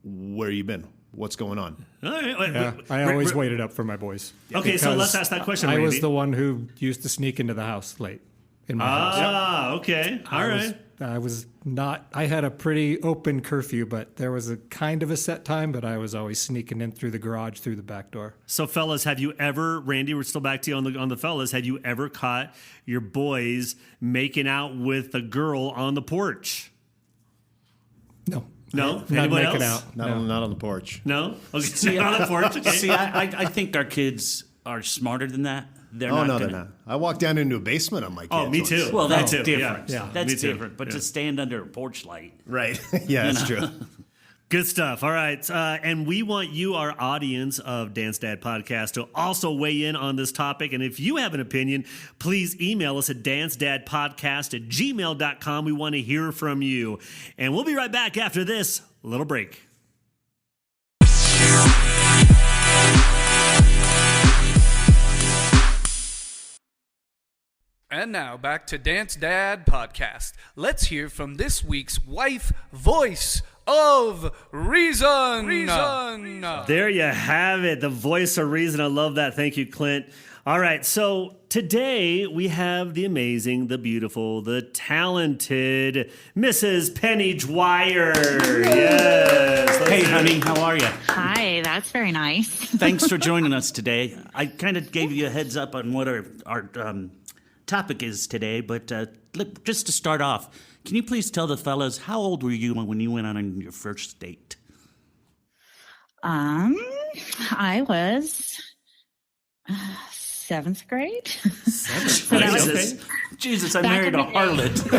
[SPEAKER 3] where you been? What's going on?
[SPEAKER 2] All right.
[SPEAKER 4] Yeah, I always waited up for my boys.
[SPEAKER 2] Okay, so
[SPEAKER 4] Because
[SPEAKER 2] let's ask that question,
[SPEAKER 4] I
[SPEAKER 2] Randy.
[SPEAKER 4] was the one who used to sneak into the house late in my house.
[SPEAKER 2] Ah, okay. All right.
[SPEAKER 4] I was not. I had a pretty open curfew, but there was a kind of a set time. But I was always sneaking in through the garage through the back door.
[SPEAKER 2] So, fellas, have you ever, Randy, we're still back to you on the fellas, have you ever caught your boys making out with a girl on the porch?
[SPEAKER 4] No,
[SPEAKER 2] No?
[SPEAKER 4] not
[SPEAKER 2] Anybody
[SPEAKER 4] making
[SPEAKER 2] else?
[SPEAKER 4] out.
[SPEAKER 3] Not on the porch.
[SPEAKER 2] No? Okay, not on the porch. Okay.
[SPEAKER 5] See, I think our kids are smarter than that. They're
[SPEAKER 3] Oh,
[SPEAKER 5] not
[SPEAKER 3] no,
[SPEAKER 5] gonna,
[SPEAKER 3] they're not. I walked down into a basement on my kids.
[SPEAKER 2] Oh, me
[SPEAKER 3] once.
[SPEAKER 2] too.
[SPEAKER 5] Well, that's
[SPEAKER 2] Me too.
[SPEAKER 5] different.
[SPEAKER 2] Yeah.
[SPEAKER 5] That's
[SPEAKER 2] Me too.
[SPEAKER 5] different. But
[SPEAKER 2] Yeah.
[SPEAKER 5] to stand under a porch light.
[SPEAKER 3] Right. Yeah, that's true.
[SPEAKER 2] Good stuff. All right. And we want you, our audience of Dance Dad Podcast, to also weigh in on this topic. And if you have an opinion, please email us at dancedadpodcast@gmail.com. We want to hear from you. And we'll be right back after this little break.
[SPEAKER 7] And now back to Dance Dad Podcast. Let's hear from this week's wife voice of reason.
[SPEAKER 2] There you have it. The voice of reason. I love that. Thank you, Clint. All right. So today we have the amazing, the beautiful, the talented Mrs. Penny Dwyer. Yes.
[SPEAKER 5] Hey, honey, how are you?
[SPEAKER 8] Hi, that's very nice.
[SPEAKER 5] Thanks for joining us today. I kind of gave you a heads up on what our topic is today, but look, just to start off, can you please tell the fellas, how old were you when you went on your first date?
[SPEAKER 8] I was seventh grade.
[SPEAKER 5] Jesus, I
[SPEAKER 8] Back
[SPEAKER 5] married
[SPEAKER 8] in
[SPEAKER 5] a
[SPEAKER 8] the day.
[SPEAKER 5] harlot.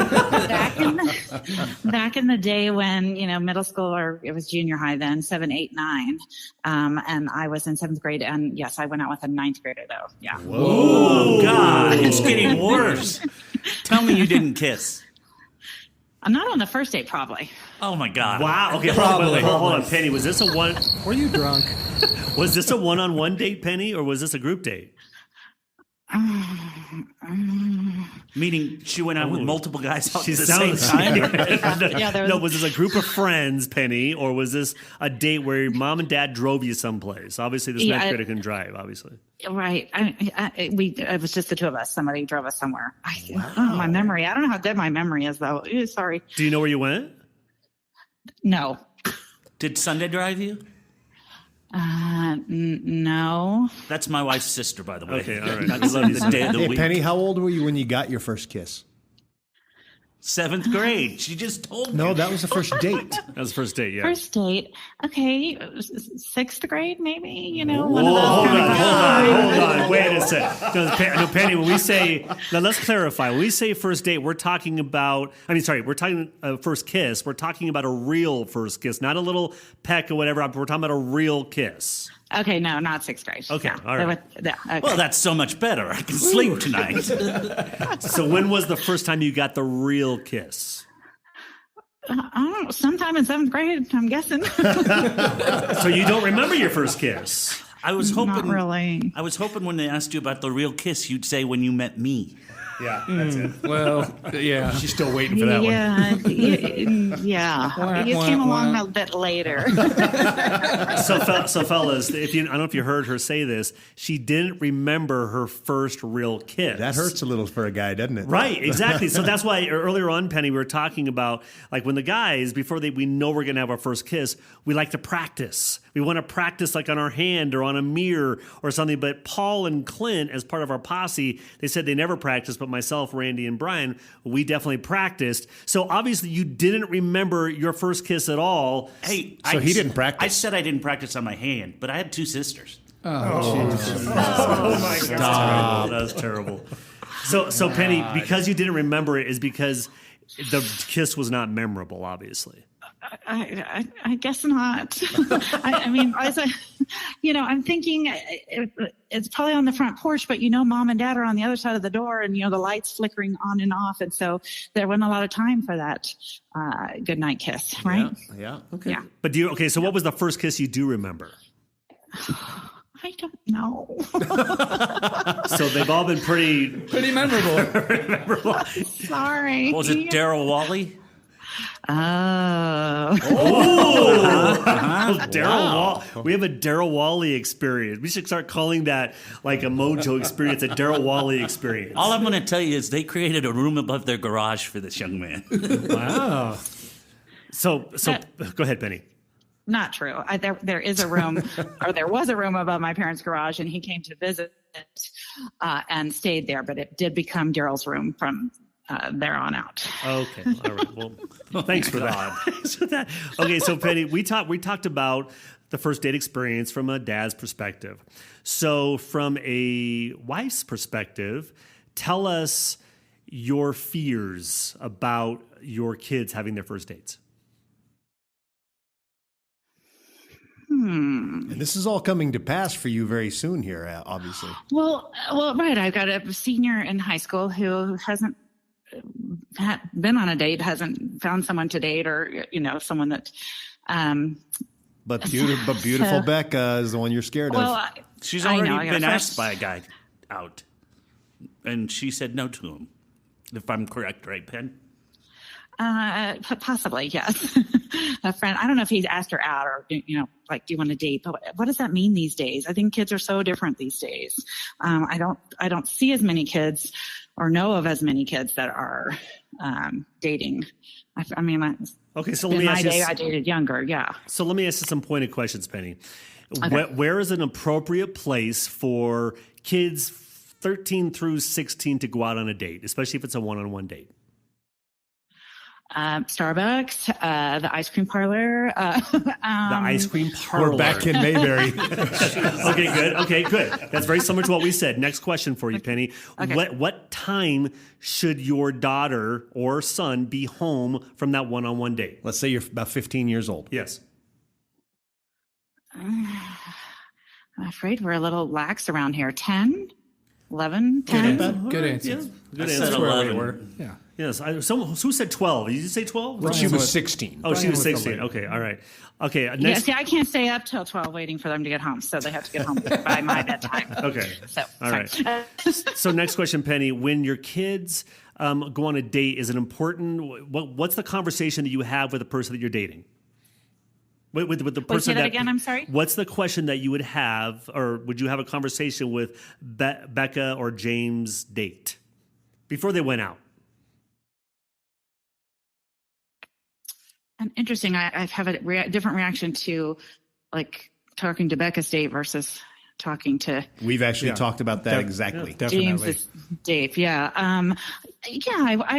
[SPEAKER 8] back in the day when, middle school, or it was junior high then, 7, 8, 9. And I was in seventh grade, and yes, I went out with a ninth grader though. Yeah.
[SPEAKER 5] Oh, God, it's getting worse. Tell me you didn't kiss.
[SPEAKER 8] I'm not on the first date, probably.
[SPEAKER 5] Oh, my God.
[SPEAKER 2] Wow. Okay. Hold on, Penny. Was this a one?
[SPEAKER 4] Were you drunk?
[SPEAKER 2] Was this a one-on-one date, Penny, or was this a group date?
[SPEAKER 5] Meaning she went out with multiple guys at
[SPEAKER 2] She
[SPEAKER 5] the same
[SPEAKER 2] sounds
[SPEAKER 5] time?
[SPEAKER 8] Yeah, there was-
[SPEAKER 2] No, was this a group of friends, Penny, or was this a date where your mom and dad drove you someplace? Obviously, this
[SPEAKER 8] Yeah,
[SPEAKER 2] ninth
[SPEAKER 8] I-
[SPEAKER 2] grader can drive, obviously.
[SPEAKER 8] Right. It was just the two of us. Somebody drove us somewhere. My memory. I don't know how good my memory is though. Ew, sorry.
[SPEAKER 2] Do you know where you went?
[SPEAKER 8] No.
[SPEAKER 5] Did Sunday drive you?
[SPEAKER 8] No.
[SPEAKER 5] That's my wife's sister, by the way.
[SPEAKER 2] Okay, all right.
[SPEAKER 5] That's the day of the
[SPEAKER 3] Hey,
[SPEAKER 5] week.
[SPEAKER 3] Penny, how old were you when you got your first kiss?
[SPEAKER 5] 7th grade. She just told me.
[SPEAKER 3] No, that was the first date.
[SPEAKER 2] That was the first date, yeah.
[SPEAKER 8] First date. Okay. Sixth grade, maybe, one of
[SPEAKER 2] Whoa,
[SPEAKER 8] those.
[SPEAKER 2] hold
[SPEAKER 8] kind of-
[SPEAKER 2] on. Wait a second. No, Penny, when we say, now let's clarify. When we say first date, we're talking about, we're talking first kiss. We're talking about a real first kiss, not a little peck or whatever. We're talking about a real kiss.
[SPEAKER 8] Okay, no, not sixth grade.
[SPEAKER 2] Okay,
[SPEAKER 8] Yeah.
[SPEAKER 2] all right.
[SPEAKER 8] Okay.
[SPEAKER 5] Well, that's so much better. I can sleep tonight.
[SPEAKER 2] So when was the first time you got the real kiss?
[SPEAKER 8] I don't know, sometime in seventh grade, I'm guessing.
[SPEAKER 2] So you don't remember your first kiss?
[SPEAKER 5] I was hoping.
[SPEAKER 8] Not really.
[SPEAKER 5] I was hoping when they asked you about the real kiss, you'd say when you met me.
[SPEAKER 2] Yeah, that's it.
[SPEAKER 7] Well, yeah.
[SPEAKER 3] She's still waiting for that one.
[SPEAKER 8] Yeah. You came along a bit later.
[SPEAKER 2] So fellas, I don't know if you heard her say this, she didn't remember her first real kiss.
[SPEAKER 3] That hurts a little for a guy, doesn't it?
[SPEAKER 2] Right, exactly. So that's why earlier on, Penny, we were talking about like when the guys, before we know we're going to have our first kiss, we like to practice. We want to practice like on our hand or on a mirror or something. But Paul and Clint, as part of our posse, they said they never practiced, but myself, Randy, and Brian, we definitely practiced. So obviously you didn't remember your first kiss at all.
[SPEAKER 5] Hey,
[SPEAKER 3] So he didn't practice.
[SPEAKER 5] I said I didn't practice on my hand, but I had 2 sisters.
[SPEAKER 2] Oh my God. That's terrible. So Penny, because you didn't remember it is because the kiss was not memorable, obviously.
[SPEAKER 8] I guess not. I mean, I'm thinking it's probably on the front porch, but mom and dad are on the other side of the door, and the lights flickering on and off, and so there wasn't a lot of time for that goodnight kiss, right?
[SPEAKER 3] Yeah. Okay.
[SPEAKER 8] Yeah.
[SPEAKER 2] But so what was the first kiss you do remember?
[SPEAKER 8] I don't know.
[SPEAKER 2] So they've all been pretty
[SPEAKER 7] memorable.
[SPEAKER 8] Sorry.
[SPEAKER 5] Was it Daryl Wally?
[SPEAKER 8] Oh.
[SPEAKER 2] Daryl Wall. We have a Daryl Wally experience. We should start calling that like a Mojo experience, a Daryl Wally experience.
[SPEAKER 5] All I'm going to tell you is they created a room above their garage for this young man.
[SPEAKER 2] Wow. So go ahead, Penny.
[SPEAKER 8] Not true. There is a room, or there was a room above my parents' garage, and he came to visit and stayed there. But it did become Daryl's room from there on out.
[SPEAKER 2] Okay. All right. Well, thanks for that. Thanks for that. Okay. So Penny, we talked about the first date experience from a dad's perspective. So from a wife's perspective, tell us your fears about your kids having their first dates.
[SPEAKER 3] And this is all coming to pass for you very soon here, obviously.
[SPEAKER 8] Well, right. I've got a senior in high school who hasn't been on a date, hasn't found someone to date, or someone that.
[SPEAKER 3] But beautiful Becca is the one you're scared of.
[SPEAKER 5] She's already been asked by a guy out, and she said no to him. If I'm correct, right, Penn?
[SPEAKER 8] Possibly, yes. A friend. I don't know if he's asked her out or, do you want to date? But what does that mean these days? I think kids are so different these days. I don't see as many kids or know of as many kids that are dating.
[SPEAKER 2] Okay, so let me ask you.
[SPEAKER 8] I dated younger. Yeah.
[SPEAKER 2] So let me ask you some pointed questions, Penny.
[SPEAKER 8] Okay.
[SPEAKER 2] Where is an appropriate place for kids 13 through 16 to go out on a date, especially if it's a one-on-one date?
[SPEAKER 8] Starbucks, the ice cream parlor.
[SPEAKER 2] The ice cream parlor.
[SPEAKER 3] We're back in Mayberry.
[SPEAKER 2] Okay, good. Okay, good. That's very similar to what we said. Next question for you, Penny.
[SPEAKER 8] Okay.
[SPEAKER 2] What time should your daughter or son be home from that one-on-one date?
[SPEAKER 3] Let's say you're about 15 years old.
[SPEAKER 2] Yes.
[SPEAKER 8] I'm afraid we're a little lax around here. 10, 11, 10.
[SPEAKER 7] Good answer.
[SPEAKER 2] Yeah, good
[SPEAKER 5] I
[SPEAKER 2] answer.
[SPEAKER 5] said 11.
[SPEAKER 7] Yeah.
[SPEAKER 2] Yes. Who said 12? Did you say 12?
[SPEAKER 3] She was 16.
[SPEAKER 2] Oh, she
[SPEAKER 7] Brian
[SPEAKER 2] was
[SPEAKER 7] was the
[SPEAKER 2] 16.
[SPEAKER 7] later.
[SPEAKER 2] Okay, all right. Okay,
[SPEAKER 8] Yeah,
[SPEAKER 2] next.
[SPEAKER 8] see, I can't stay up till 12 waiting for them to get home, so they have to get home by my bedtime.
[SPEAKER 2] Okay.
[SPEAKER 8] So,
[SPEAKER 2] All
[SPEAKER 8] sorry.
[SPEAKER 2] right. So next question, Penny. When your kids go on a date, is it important? What's the conversation that you have with the person that you're dating? With the person
[SPEAKER 8] say that again, I'm sorry?
[SPEAKER 2] What's the question that you would have, or would you have a conversation with Becca or James' date before they went out?
[SPEAKER 8] And interesting. I have a different reaction to talking to Becca's date versus talking to
[SPEAKER 3] We've actually talked about that exactly.
[SPEAKER 4] Definitely.
[SPEAKER 8] James's date. Yeah. I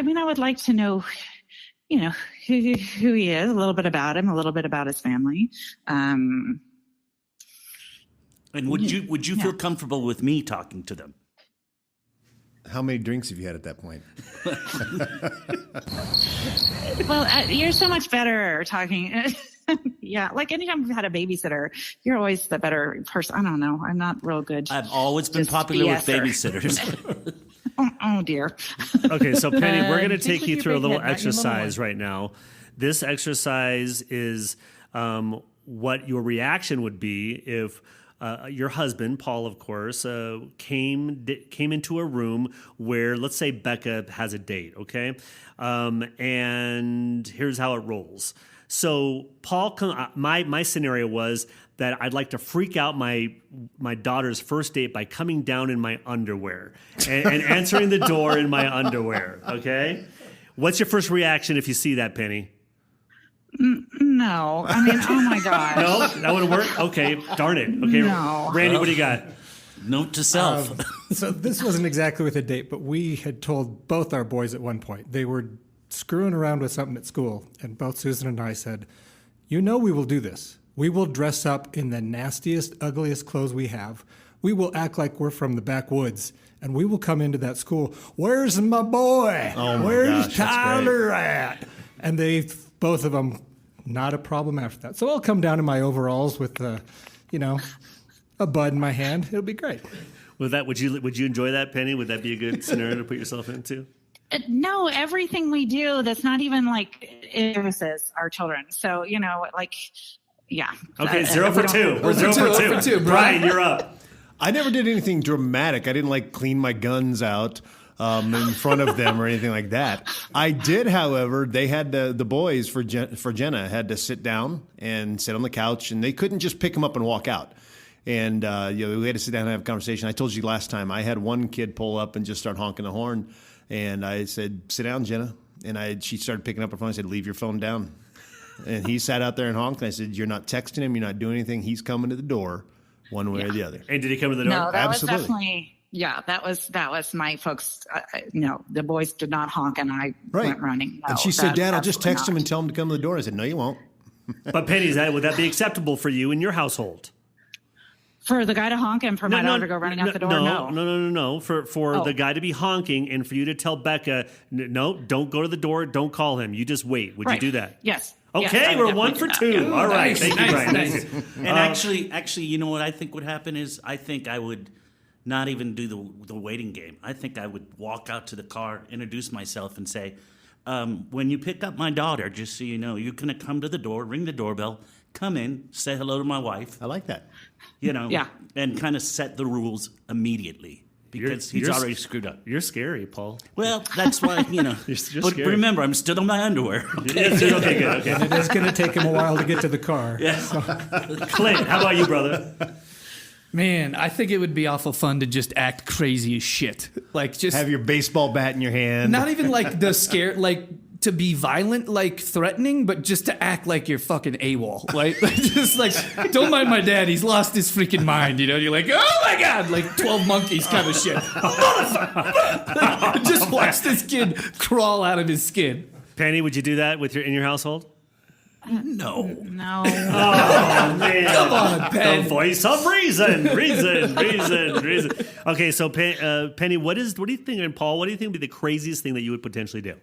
[SPEAKER 8] mean, I would like to know, who he is, a little bit about him, a little bit about his family.
[SPEAKER 5] And would you feel comfortable with me talking to them?
[SPEAKER 3] How many drinks have you had at that point?
[SPEAKER 8] Well, you're so much better talking. Yeah, like anytime we've had a babysitter, you're always the better person. I don't know. I'm not real good.
[SPEAKER 5] I've always been
[SPEAKER 8] Just
[SPEAKER 5] popular with
[SPEAKER 8] BS-er.
[SPEAKER 5] babysitters.
[SPEAKER 8] Oh dear.
[SPEAKER 2] Okay, so Penny, we're going to take
[SPEAKER 8] with
[SPEAKER 2] you
[SPEAKER 8] your
[SPEAKER 2] through a
[SPEAKER 8] big
[SPEAKER 2] little
[SPEAKER 8] head, not your little
[SPEAKER 2] exercise right now. This exercise is what your reaction would be if your husband, Paul, of course, came into a room where, let's say, Becca has a date, okay? And here's how it rolls. So Paul, my scenario was that I'd like to freak out my daughter's first date by coming down in my underwear and answering the door in my underwear, okay? What's your first reaction if you see that, Penny?
[SPEAKER 8] No. I mean, oh my gosh.
[SPEAKER 2] No? That wouldn't work? Okay, darn it. Okay,
[SPEAKER 8] No.
[SPEAKER 2] Randy, what do you got?
[SPEAKER 5] Note to self.
[SPEAKER 4] So this wasn't exactly with a date, but we had told both our boys at one point. They were screwing around with something at school, and both Susan and I said, we will do this. We will dress up in the nastiest, ugliest clothes we have. We will act like we're from the backwoods, and we will come into that school. Where's my boy?
[SPEAKER 3] Oh my
[SPEAKER 4] Where's
[SPEAKER 3] gosh, that's
[SPEAKER 4] Tyler at? And they, both of them, not a problem after that. So I'll come down in my overalls with, a bud in my hand. It'll be great.
[SPEAKER 2] Would you enjoy that, Penny? Would that be a good scenario to put yourself into?
[SPEAKER 8] No, everything we do that's not even like is our children. So, yeah.
[SPEAKER 2] Okay, 0 for 2. We're 0 for 2. Brian, you're up.
[SPEAKER 3] I never did anything dramatic. I didn't clean my guns out in front of them or anything like that. I did, however, they had the boys for Jenna had to sit down and sit on the couch, and they couldn't just pick them up and walk out. And we had to sit down and have a conversation. I told you last time I had one kid pull up and just start honking the horn. And I said, sit down, Jenna. And she started picking up her phone. I said, leave your phone down. And he sat out there and honked. And I said, you're not texting him. You're not doing anything. He's coming to the door one way or the other.
[SPEAKER 2] And did he come to the door?
[SPEAKER 8] No, that
[SPEAKER 3] Absolutely.
[SPEAKER 8] was definitely, that was my folks. No, the boys did not honk and I went running. No,
[SPEAKER 3] and she said, Dad, I'll just text
[SPEAKER 8] absolutely
[SPEAKER 3] him
[SPEAKER 8] not.
[SPEAKER 3] and tell him to come to the door. I said, no, you won't.
[SPEAKER 2] But Penny, would that be acceptable for you in your household?
[SPEAKER 8] For the guy to honk and for my daughter to go running out the door?
[SPEAKER 2] No. For the guy to be honking and for you to tell Becca, no, don't go to the door, don't call him. You just wait. Would you do that?
[SPEAKER 8] Yes.
[SPEAKER 2] Okay,
[SPEAKER 8] Yes,
[SPEAKER 2] we're 1 for 2.
[SPEAKER 8] Yeah.
[SPEAKER 2] All right,
[SPEAKER 7] Nice,
[SPEAKER 2] thank you, Brian.
[SPEAKER 7] nice.
[SPEAKER 5] And actually, you know what I think would happen is I think I would not even do the waiting game. I think I would walk out to the car, introduce myself, and say, when you pick up my daughter, just so you know, you're going to come to the door, ring the doorbell, come in, say hello to my wife.
[SPEAKER 3] I like that.
[SPEAKER 8] Yeah.
[SPEAKER 5] And kind of set the rules immediately because he's already screwed up.
[SPEAKER 2] You're scary, Paul.
[SPEAKER 5] Well, that's why,
[SPEAKER 2] You're
[SPEAKER 5] but
[SPEAKER 2] scary.
[SPEAKER 5] remember, I'm still in my underwear.
[SPEAKER 2] Okay, good.
[SPEAKER 4] And it is going to take him a while to get to the car.
[SPEAKER 2] Clint, how about you, brother?
[SPEAKER 7] Man, I think it would be awful fun to just act crazy as shit. Just
[SPEAKER 3] Have your baseball bat in your hand.
[SPEAKER 7] not even the scare, to be violent, threatening, but just to act like you're fucking AWOL. Just don't mind my dad, he's lost his freaking mind, You're like, oh my God, 12 monkeys kind of shit. Just watch this kid crawl out of his skin.
[SPEAKER 2] Penny, would you do that in your household?
[SPEAKER 5] No.
[SPEAKER 8] No.
[SPEAKER 2] Oh, man.
[SPEAKER 7] Come on,
[SPEAKER 2] The
[SPEAKER 7] Penn.
[SPEAKER 2] voice of reason. Okay, so Penny, what do you think, and Paul, what do you think would be the craziest thing that you would potentially do?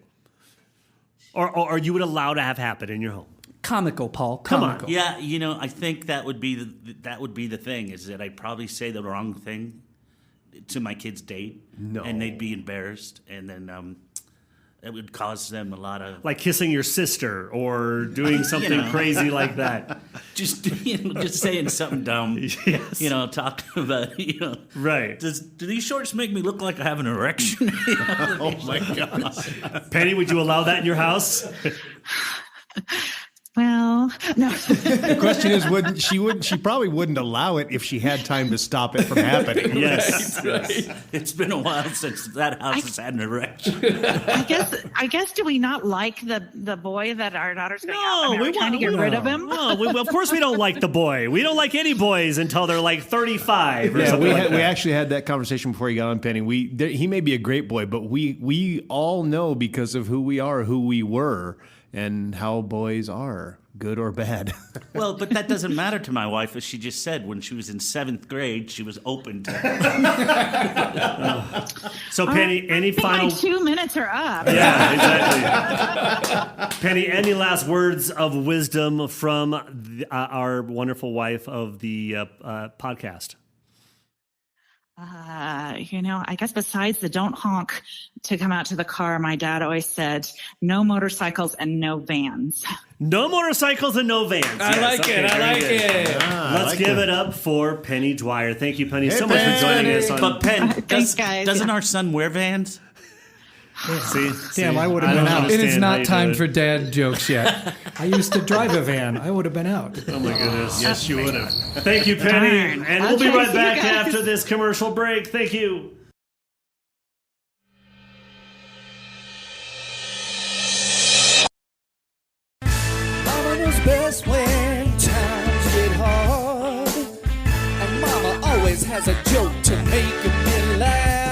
[SPEAKER 2] Or you would allow to have happen in your home?
[SPEAKER 7] Comical, Paul.
[SPEAKER 2] Come on.
[SPEAKER 7] Comical.
[SPEAKER 5] Yeah, I think that would be the thing is that I'd probably say the wrong thing to my kid's date.
[SPEAKER 3] No.
[SPEAKER 5] And they'd be embarrassed, and then it would cause them a lot of
[SPEAKER 2] Like kissing your sister or doing something crazy like that.
[SPEAKER 5] just saying something dumb.
[SPEAKER 2] Yes.
[SPEAKER 5] Talking about
[SPEAKER 2] Right.
[SPEAKER 5] Do these shorts make me look like I have an erection?
[SPEAKER 3] Oh my gosh.
[SPEAKER 2] Penny, would you allow that in your house?
[SPEAKER 8] Well, no.
[SPEAKER 3] The question is, she probably wouldn't allow it if she had time to stop it from happening.
[SPEAKER 2] Yes.
[SPEAKER 5] It's been a while since that house has had an erection.
[SPEAKER 8] I guess do we not like the boy that our daughter's going out?
[SPEAKER 2] No,
[SPEAKER 8] We're trying to get rid of him.
[SPEAKER 2] No, of course we don't like the boy. We don't like any boys until they're 35 or
[SPEAKER 3] Yeah,
[SPEAKER 2] something
[SPEAKER 3] we actually had that conversation before he got on, Penny. He may be a great boy, but we all know because of who we are, who we were, and how boys are, good or bad.
[SPEAKER 5] Well, but that doesn't matter to my wife, as she just said. When she was in 7th grade, she was open to it.
[SPEAKER 2] So, Penny, any
[SPEAKER 8] I think
[SPEAKER 2] final...
[SPEAKER 8] my 2 minutes are up.
[SPEAKER 2] Yeah, exactly. Penny, any last words of wisdom from our wonderful wife of the podcast?
[SPEAKER 8] I guess besides the don't honk to come out to the car, my dad always said, no motorcycles and no vans.
[SPEAKER 2] No motorcycles and no vans.
[SPEAKER 7] I like it.
[SPEAKER 2] very good.
[SPEAKER 3] I
[SPEAKER 2] Let's
[SPEAKER 3] like
[SPEAKER 2] give it up for Penny Dwyer. Thank you, Penny, so much for
[SPEAKER 3] Penny.
[SPEAKER 2] joining us.
[SPEAKER 5] But Penn,
[SPEAKER 8] Thanks, guys.
[SPEAKER 5] doesn't our son wear Vans?
[SPEAKER 2] See?
[SPEAKER 4] Damn, I would've been out.
[SPEAKER 7] It is
[SPEAKER 2] understand how
[SPEAKER 7] not
[SPEAKER 2] you
[SPEAKER 7] time
[SPEAKER 2] do it.
[SPEAKER 7] for dad jokes yet.
[SPEAKER 4] I used to drive a van. I would have been out.
[SPEAKER 2] Oh my goodness. Yes, you would have. Thank you, Penny.
[SPEAKER 8] Darn.
[SPEAKER 2] And we'll be
[SPEAKER 8] Okay,
[SPEAKER 2] right
[SPEAKER 8] see you
[SPEAKER 2] back
[SPEAKER 8] guys.
[SPEAKER 2] after this commercial break. Thank you.
[SPEAKER 9] Mama knows best when times get hard. And Mama always has a joke to make me laugh.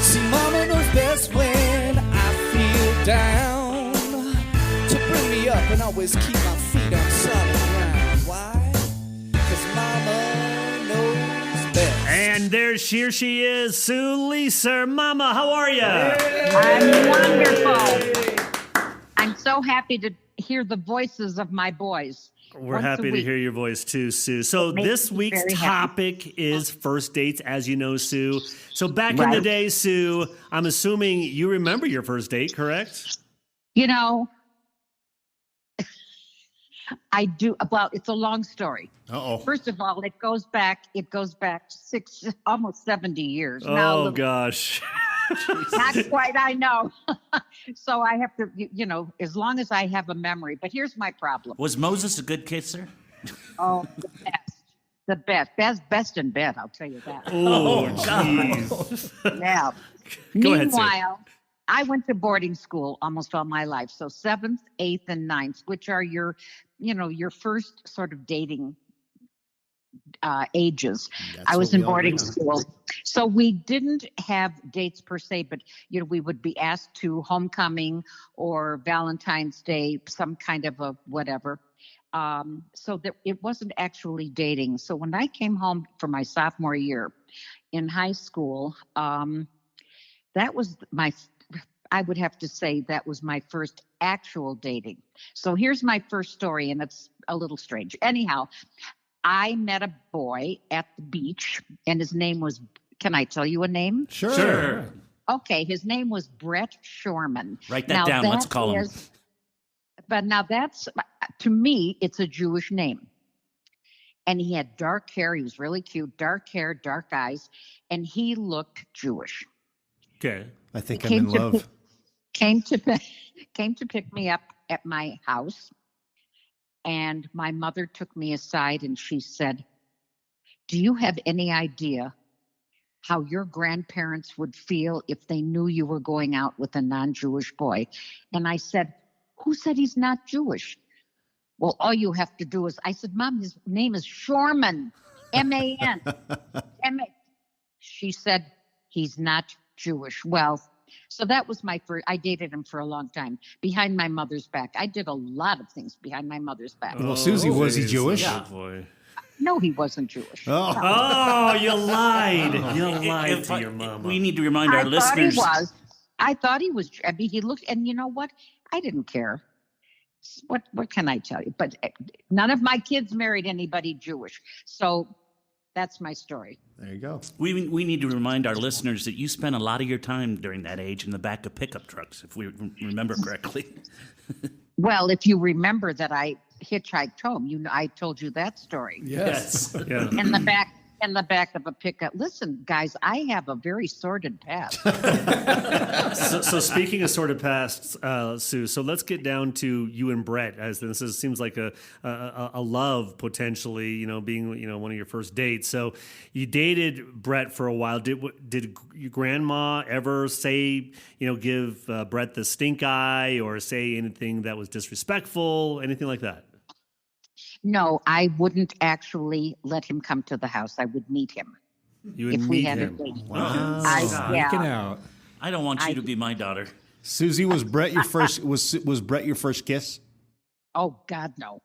[SPEAKER 9] See, Mama knows best when I feel down. To bring me up and always keep my feet on solid ground. Why? 'Cause Mama knows best.
[SPEAKER 2] And here she is, Sue Leiser. Mama, how are you?
[SPEAKER 10] I'm wonderful. I'm so happy to hear the voices of my boys.
[SPEAKER 2] We're
[SPEAKER 10] once a
[SPEAKER 2] happy to
[SPEAKER 10] week.
[SPEAKER 2] hear your voice too, Sue. So
[SPEAKER 10] makes
[SPEAKER 2] this
[SPEAKER 10] me
[SPEAKER 2] week's
[SPEAKER 10] very happy.
[SPEAKER 2] topic is first dates, as you know, Sue. So back in the
[SPEAKER 10] Right.
[SPEAKER 2] day, Sue, I'm assuming you remember your first date, correct?
[SPEAKER 10] You know, I do. Well, it's a long story.
[SPEAKER 3] Uh-oh.
[SPEAKER 10] First of all, it goes back almost 70 years.
[SPEAKER 2] Oh,
[SPEAKER 10] look,
[SPEAKER 2] gosh.
[SPEAKER 10] not quite, I know. So I have to, as long as I have a memory. But here's my problem.
[SPEAKER 5] Was Moses a good kisser?
[SPEAKER 10] Oh, the best in bed. I'll tell you that.
[SPEAKER 2] Oh, jeez.
[SPEAKER 10] Yeah.
[SPEAKER 2] Go ahead, Sue.
[SPEAKER 10] Meanwhile, I went to boarding school almost all my life. So 7th, 8th, and 9th, which are your first sort of dating ages. I was in boarding school. So we didn't have dates per se, but we would be asked to homecoming or Valentine's Day, some kind of a whatever. So that it wasn't actually dating. So when I came home for my sophomore year in high school, that was I would have to say that was my first actual dating. So here's my first story, and it's a little strange. Anyhow, I met a boy at the beach, and his name was, can I tell you a name?
[SPEAKER 2] Sure.
[SPEAKER 10] Okay, his name was Brett Shorman.
[SPEAKER 5] Write that down. Let's call him.
[SPEAKER 10] But now that's, to me, it's a Jewish name. And he had dark hair. He was really cute. Dark hair, dark eyes. And he looked Jewish.
[SPEAKER 2] Okay.
[SPEAKER 3] I think I'm in love.
[SPEAKER 10] Came to pick me up at my house. And my mother took me aside and she said, "Do you have any idea how your grandparents would feel if they knew you were going out with a non-Jewish boy?" And I said, "Who said he's not Jewish?" "Well, all you have to do is," I said, "Mom, his name is Shorman, M-A-N." She said, "He's not Jewish." Well, so that was my first. I dated him for a long time behind my mother's back. I did a lot of things behind my mother's back.
[SPEAKER 3] Well, Susie, was he
[SPEAKER 2] geez.
[SPEAKER 3] Jewish?
[SPEAKER 2] Oh, boy.
[SPEAKER 10] No, he wasn't Jewish.
[SPEAKER 2] Oh, you lied. You lied
[SPEAKER 5] If
[SPEAKER 2] to your mama.
[SPEAKER 5] We need to remind our
[SPEAKER 10] I
[SPEAKER 5] listeners.
[SPEAKER 10] thought he was. I thought he was. I mean, he looked, and you know what? I didn't care. What can I tell you? But none of my kids married anybody Jewish. So that's my story.
[SPEAKER 3] There you go.
[SPEAKER 5] We need to remind our listeners that you spent a lot of your time during that age in the back of pickup trucks, if we remember correctly.
[SPEAKER 10] Well, if you remember that I hitchhiked home, I told you that story.
[SPEAKER 2] Yes. Yeah.
[SPEAKER 10] In the back of a pickup. Listen, guys, I have a very sordid past.
[SPEAKER 2] So speaking of sort of past, Sue, so let's get down to you and Brett, as this seems like a love potentially, being one of your first dates. So you dated Brett for a while. Did your grandma ever say, give Brett the stink eye or say anything that was disrespectful, anything like that?
[SPEAKER 10] No, I wouldn't actually let him come to the house. I would meet him.
[SPEAKER 2] You would
[SPEAKER 10] if we
[SPEAKER 2] meet
[SPEAKER 10] had
[SPEAKER 2] him.
[SPEAKER 10] a date.
[SPEAKER 3] Wow.
[SPEAKER 4] Sneaking out.
[SPEAKER 5] I don't want you to be my daughter.
[SPEAKER 3] Susie, was Brett your first? Was Brett your first kiss?
[SPEAKER 10] Oh God, no.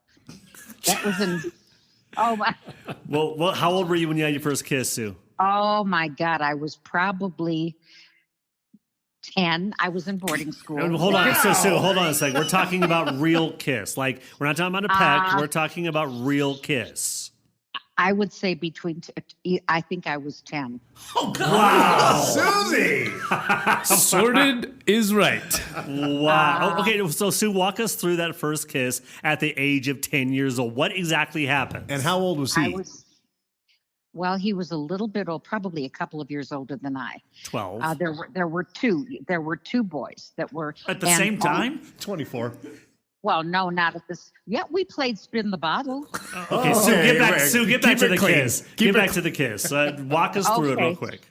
[SPEAKER 10] That was in. Oh my.
[SPEAKER 2] Well, how old were you when you had your first kiss, Sue?
[SPEAKER 10] Oh my God, I was probably 10. I was in boarding school.
[SPEAKER 2] Hold on, Sue, hold on a second. We're talking about real kiss. Like, we're not talking about a peck. We're talking about real kiss.
[SPEAKER 10] I would say I think I was 10.
[SPEAKER 3] Susie!
[SPEAKER 7] Sorted is right.
[SPEAKER 2] Wow. Okay, so Sue, walk us through that first kiss at the age of 10 years old. What exactly happened?
[SPEAKER 3] And how old was he?
[SPEAKER 10] Well, he was a little bit old, probably a couple of years older than I.
[SPEAKER 2] 12.
[SPEAKER 10] There were two boys that were
[SPEAKER 5] At the same time?
[SPEAKER 3] 24.
[SPEAKER 10] Well, no, not at this. Yeah, we played spin the bottle.
[SPEAKER 2] Okay, Sue, get back.
[SPEAKER 3] right.
[SPEAKER 2] Sue, get back
[SPEAKER 3] Keep
[SPEAKER 2] to
[SPEAKER 3] it
[SPEAKER 2] the
[SPEAKER 3] clean.
[SPEAKER 2] kiss. Get back to the kiss. Walk us through it real
[SPEAKER 10] Okay.
[SPEAKER 2] quick.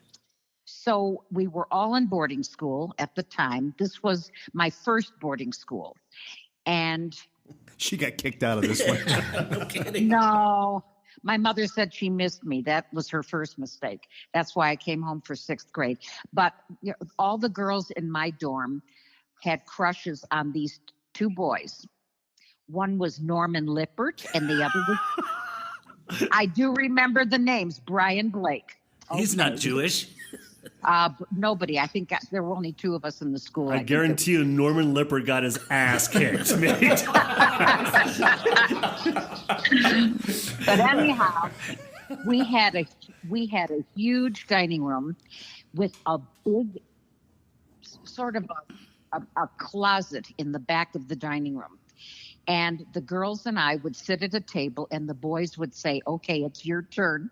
[SPEAKER 10] So we were all in boarding school at the time. This was my first boarding school, and
[SPEAKER 3] She got kicked out of this one.
[SPEAKER 10] no, my mother said she missed me. That was her first mistake. That's why I came home for 6th grade. But all the girls in my dorm had crushes on these two boys. One was Norman Lippert, and the other was, I do remember the names, Brian Blake.
[SPEAKER 5] He's not Jewish.
[SPEAKER 10] Nobody. I think there were only 2 of us in the school.
[SPEAKER 2] I guarantee you Norman Lippert got his ass kicked, mate.
[SPEAKER 10] But anyhow, we had a huge dining room with a big sort of a closet in the back of the dining room. And the girls and I would sit at a table and the boys would say, okay, it's your turn.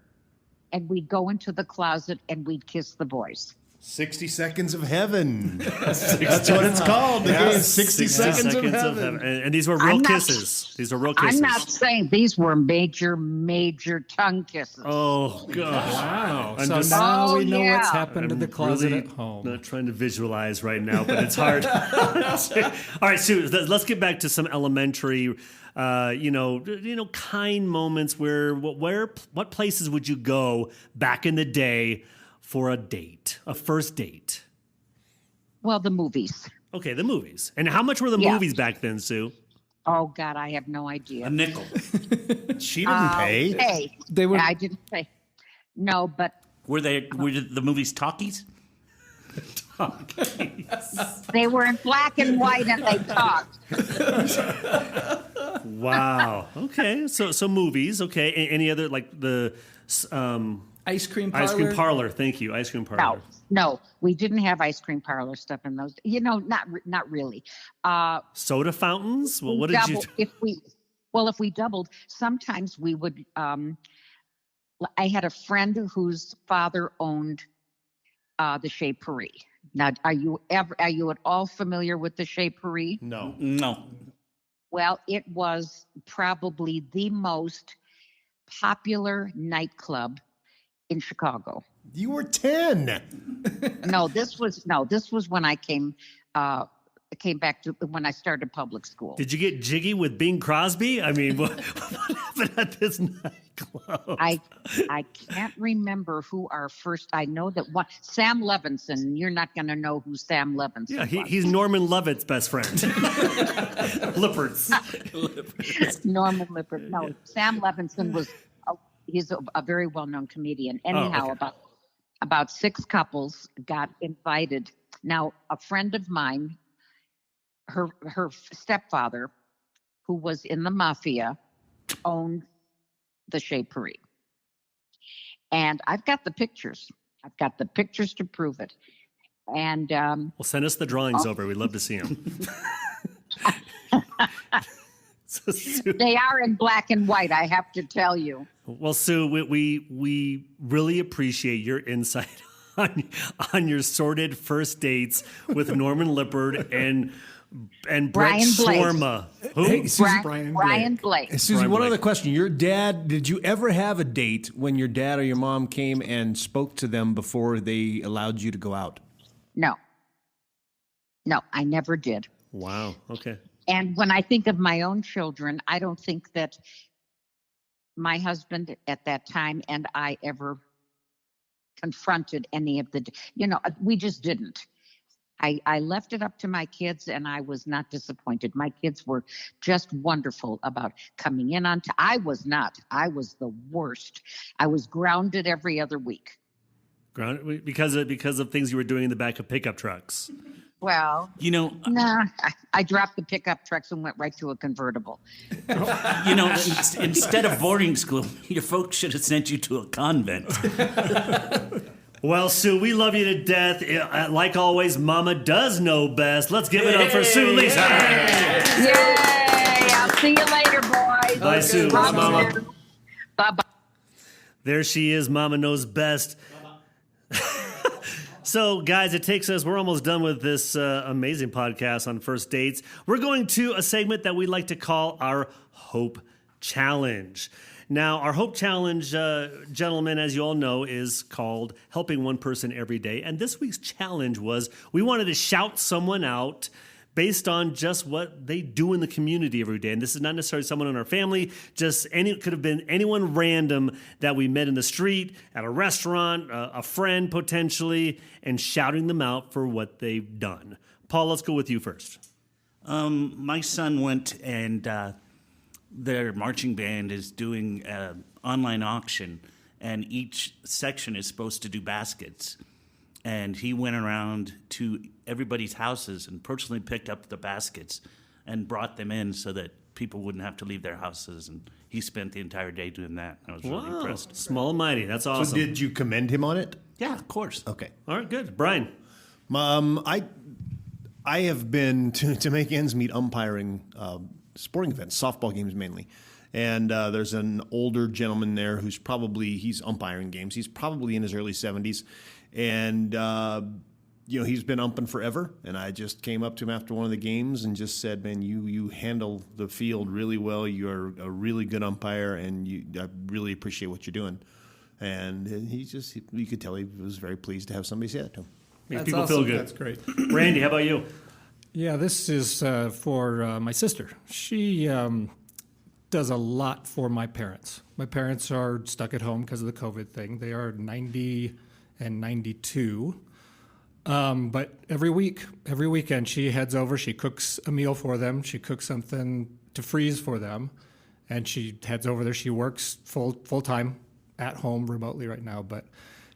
[SPEAKER 10] And we'd go into the closet and we'd kiss the boys.
[SPEAKER 3] 60 Seconds of Heaven. That's what it's called. The game, 60 Seconds of Heaven.
[SPEAKER 2] And these were real kisses. These were real kisses.
[SPEAKER 10] I'm not saying these were major tongue kisses.
[SPEAKER 2] Oh, gosh.
[SPEAKER 4] Wow.
[SPEAKER 2] I'm
[SPEAKER 4] So
[SPEAKER 2] just-
[SPEAKER 4] now we know
[SPEAKER 10] yeah.
[SPEAKER 4] what's happened to
[SPEAKER 2] I'm
[SPEAKER 4] the closet
[SPEAKER 2] really
[SPEAKER 4] at home.
[SPEAKER 2] not trying to visualize right now, but it's hard. All right, Sue, let's get back to some elementary, kind moments what places would you go back in the day for a first date?
[SPEAKER 10] Well, the movies.
[SPEAKER 2] Okay, the movies. And how much were the
[SPEAKER 10] Yeah.
[SPEAKER 2] movies back then, Sue?
[SPEAKER 10] Oh, God, I have no idea.
[SPEAKER 5] A nickel.
[SPEAKER 3] She didn't pay.
[SPEAKER 10] Hey,
[SPEAKER 7] They were-
[SPEAKER 10] I didn't pay. No, but
[SPEAKER 5] Were the movies talkies?
[SPEAKER 10] they were in black and white and they talked.
[SPEAKER 2] Wow. Okay, so movies. Okay, any other like the
[SPEAKER 7] Ice cream parlor.
[SPEAKER 2] ice cream parlor? Thank you, ice cream parlor.
[SPEAKER 10] No, we didn't have ice cream parlor stuff in those. Not really.
[SPEAKER 2] Soda fountains. Well, what did you?
[SPEAKER 10] If we doubled, sometimes we would. I had a friend whose father owned the Chez Paris. Now, are you at all familiar with the Chez Paris?
[SPEAKER 3] No.
[SPEAKER 5] No.
[SPEAKER 10] Well, it was probably the most popular nightclub in Chicago.
[SPEAKER 3] You were 10.
[SPEAKER 10] No, this was when I came back to when I started public school.
[SPEAKER 2] Did you get jiggy with Bing Crosby? I mean, what happened at this nightclub?
[SPEAKER 10] I can't remember who our first. I know that one Sam Levinson. You're not going to know who Sam Levinson
[SPEAKER 2] Yeah,
[SPEAKER 10] was.
[SPEAKER 2] he's Norman Levitt's best friend. Lippert's.
[SPEAKER 10] Norman Lippert. No, Sam Levinson was. He's a very well-known comedian. Anyhow,
[SPEAKER 2] okay.
[SPEAKER 10] about 6 couples got invited. Now, a friend of mine, her stepfather, who was in the mafia, owned the Chez Paris. And I've got the pictures. I've got the pictures to prove it. And
[SPEAKER 2] Well, send us the drawings over. We'd love to see them. So, Sue,
[SPEAKER 10] they are in black and white, I have to tell you.
[SPEAKER 2] well, Sue, we really appreciate your insight on your sordid first dates with Norman Lippert and Brett
[SPEAKER 10] Brian Blake.
[SPEAKER 2] Schwarma. Who?
[SPEAKER 4] Hey, Susie,
[SPEAKER 10] Brian Blake.
[SPEAKER 3] Susie,
[SPEAKER 2] Brian
[SPEAKER 3] one
[SPEAKER 2] Blake.
[SPEAKER 3] other question. Your dad, did you ever have a date when your dad or your mom came and spoke to them before they allowed you to go out?
[SPEAKER 10] No, I never did.
[SPEAKER 2] Wow. Okay.
[SPEAKER 10] And when I think of my own children, I don't think that my husband at that time and I ever confronted any of the, we just didn't. I left it up to my kids and I was not disappointed. My kids were just wonderful about coming in on time. I was not. I was the worst. I was grounded every other week.
[SPEAKER 2] Because of things you were doing in the back of pickup trucks.
[SPEAKER 10] Well,
[SPEAKER 5] You know,
[SPEAKER 10] nah, I dropped the pickup trucks and went right to a convertible.
[SPEAKER 5] instead of boarding school, your folks should have sent you to a convent.
[SPEAKER 2] Well, Sue, we love you to death. Like always, Mama does know best. Let's give it up for Sue Leiser.
[SPEAKER 10] Yay! I'll see you later, boys.
[SPEAKER 2] Bye, Sue.
[SPEAKER 10] Love
[SPEAKER 2] Mama.
[SPEAKER 10] you. Bye-bye.
[SPEAKER 2] There she is. Mama knows best. So, guys, we're almost done with this amazing podcast on first dates. We're going to a segment that we like to call our Hope Challenge. Now, our Hope Challenge, gentlemen, as you all know, is called Helping One Person Every Day. And this week's challenge was we wanted to shout someone out based on just what they do in the community every day. And this is not necessarily someone in our family, could have been anyone random that we met in the street, at a restaurant, a friend potentially, and shouting them out for what they've done. Paul, let's go with you first.
[SPEAKER 5] My son went and their marching band is doing an online auction, and each section is supposed to do baskets. And he went around to everybody's houses and personally picked up the baskets and brought them in so that people wouldn't have to leave their houses. And he spent the entire day doing that. I was really impressed.
[SPEAKER 2] Small and mighty. That's awesome.
[SPEAKER 3] So did you commend him on it?
[SPEAKER 5] Yeah, of course.
[SPEAKER 3] Okay.
[SPEAKER 2] All right, good. Brian.
[SPEAKER 3] I have been to make ends meet umpiring sporting events, softball games mainly. And there's an older gentleman there he's umpiring games. He's probably in his early 70s. And, he's been umping forever. And I just came up to him after one of the games and just said, man, you handle the field really well. You're a really good umpire, and I really appreciate what you're doing. And you could tell he was very pleased to have somebody say that to him.
[SPEAKER 2] Makes people feel good.
[SPEAKER 4] That's great.
[SPEAKER 2] Randy, how about you?
[SPEAKER 4] Yeah, this is for my sister. She does a lot for my parents. My parents are stuck at home because of the COVID thing. They are 90 and 92. But every weekend, she heads over, she cooks a meal for them, she cooks something to freeze for them, and she heads over there. She works full time at home remotely right now, but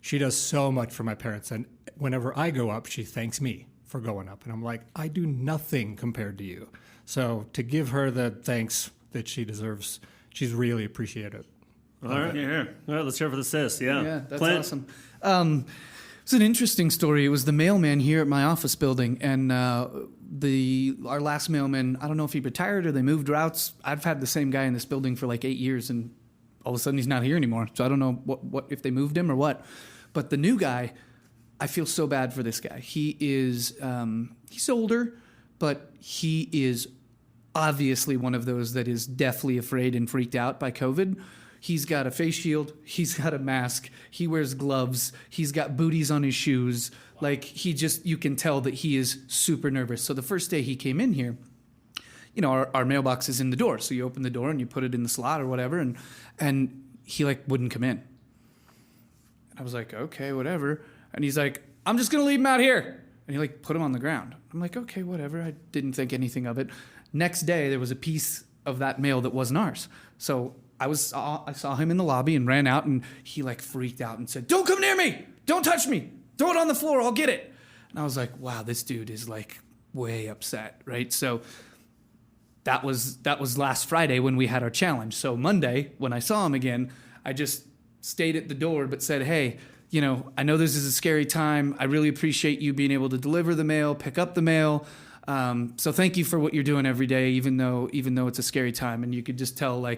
[SPEAKER 4] she does so much for my parents. And whenever I go up, she thanks me for going up. And I'm like, I do nothing compared to you. So to give her the thanks that she deserves, she's really appreciated.
[SPEAKER 2] All right. All right, let's hear for the sis.
[SPEAKER 7] Yeah, that's
[SPEAKER 2] Clint?
[SPEAKER 7] awesome. It's an interesting story. It was the mailman here at my office building, and our last mailman, I don't know if he retired or they moved routes. I've had the same guy in this building for like 8 years, and all of a sudden he's not here anymore. So I don't know what if they moved him or what. But the new guy, I feel so bad for this guy. He is he's older, but he is obviously one of those that is deathly afraid and freaked out by COVID. He's got a face shield. He's got a mask. He wears gloves. He's got booties on his shoes. Like you can tell that he is super nervous. So the first day he came in here, our mailbox is in the door. So you open the door and you put it in the slot or whatever. And he wouldn't come in. And I was like, okay, whatever. And he's like, I'm just going to leave him out here. And he put him on the ground. I'm like, okay, whatever. I didn't think anything of it. Next day, there was a piece of that mail that wasn't ours. So I saw him in the lobby and ran out, and he freaked out and said, "Don't come near me! Don't touch me! Throw it on the floor, I'll get it." And I was like, wow, this dude is way upset, right? So that was last Friday when we had our challenge. So Monday, when I saw him again, I just stayed at the door but said, hey, I know this is a scary time. I really appreciate you being able to deliver the mail, pick up the mail. So thank you for what you're doing every day, even though it's a scary time. And you could just tell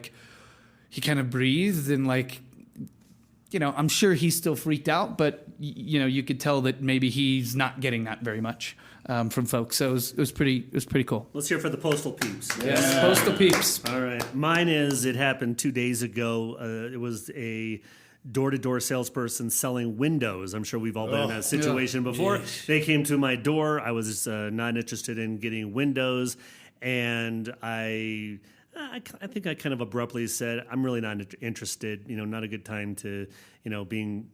[SPEAKER 7] he kind of breathed and I'm sure he's still freaked out, but you could tell that maybe he's not getting that very much from folks. So it was pretty cool.
[SPEAKER 2] Let's hear for the postal peeps.
[SPEAKER 7] Yes, postal peeps.
[SPEAKER 2] All right. Mine it happened 2 days ago. It was a door-to-door salesperson selling windows. I'm sure we've all been in that situation before. Yes. They came to my door. I was not interested in getting windows, and I I think I kind of abruptly said, I'm really not interested, not a good time to,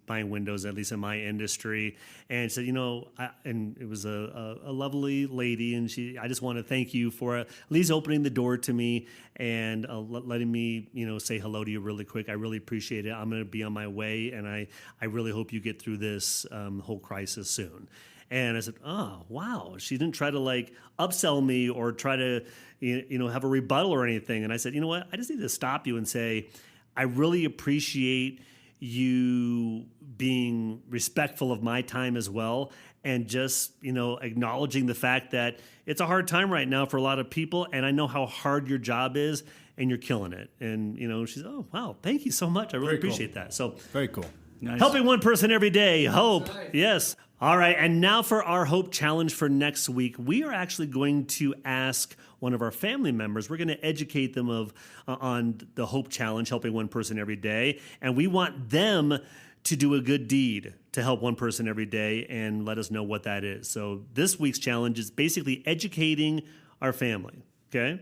[SPEAKER 2] buying windows, at least in my industry. And said, and it was a lovely lady, and I just want to thank you for at least opening the door to me and letting me, say hello to you really quick. I really appreciate it. I'm going to be on my way, and I really hope you get through this whole crisis soon. And I said, oh, wow. She didn't try to upsell me or try to, have a rebuttal or anything. And I said, you know what? I just need to stop you and say, I really appreciate you being respectful of my time as well. And just, acknowledging the fact that it's a hard time right now for a lot of people. And I know how hard your job is and you're killing it. And, she said, oh, wow, thank you so much. I really appreciate that. So
[SPEAKER 3] very cool.
[SPEAKER 2] Nice. Helping one person every day. Hope. Yes. All right. And now for our Hope Challenge for next week. We are actually going to ask one of our family members. We're going to educate them on the Hope Challenge, helping one person every day. And we want them to do a good deed to help one person every day and let us know what that is. So this week's challenge is basically educating our family. Okay?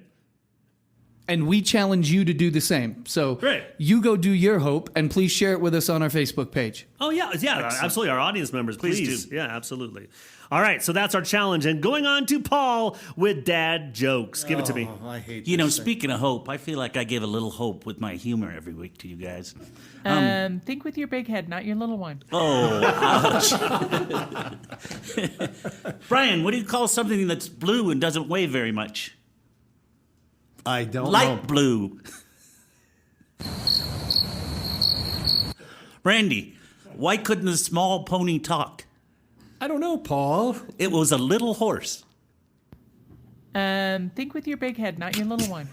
[SPEAKER 7] And we challenge you to do the same. So you go do your hope, and please share it with us on our Facebook page.
[SPEAKER 2] Oh, yeah, absolutely. Our audience members, please do. Yeah, absolutely. All right, so that's our challenge. And going on to Paul with dad jokes. Give it to me.
[SPEAKER 3] I hate this
[SPEAKER 5] speaking of hope, I feel like I give a little hope with my humor every week to you guys.
[SPEAKER 6] Think with your big head, not your little one.
[SPEAKER 5] Oh, ouch. Brian, what do you call something that's blue and doesn't weigh very much?
[SPEAKER 3] I don't know.
[SPEAKER 5] Light blue. Randy, why couldn't the small pony talk?
[SPEAKER 4] I don't know, Paul.
[SPEAKER 5] It was a little horse.
[SPEAKER 6] Think with your big head, not your little one.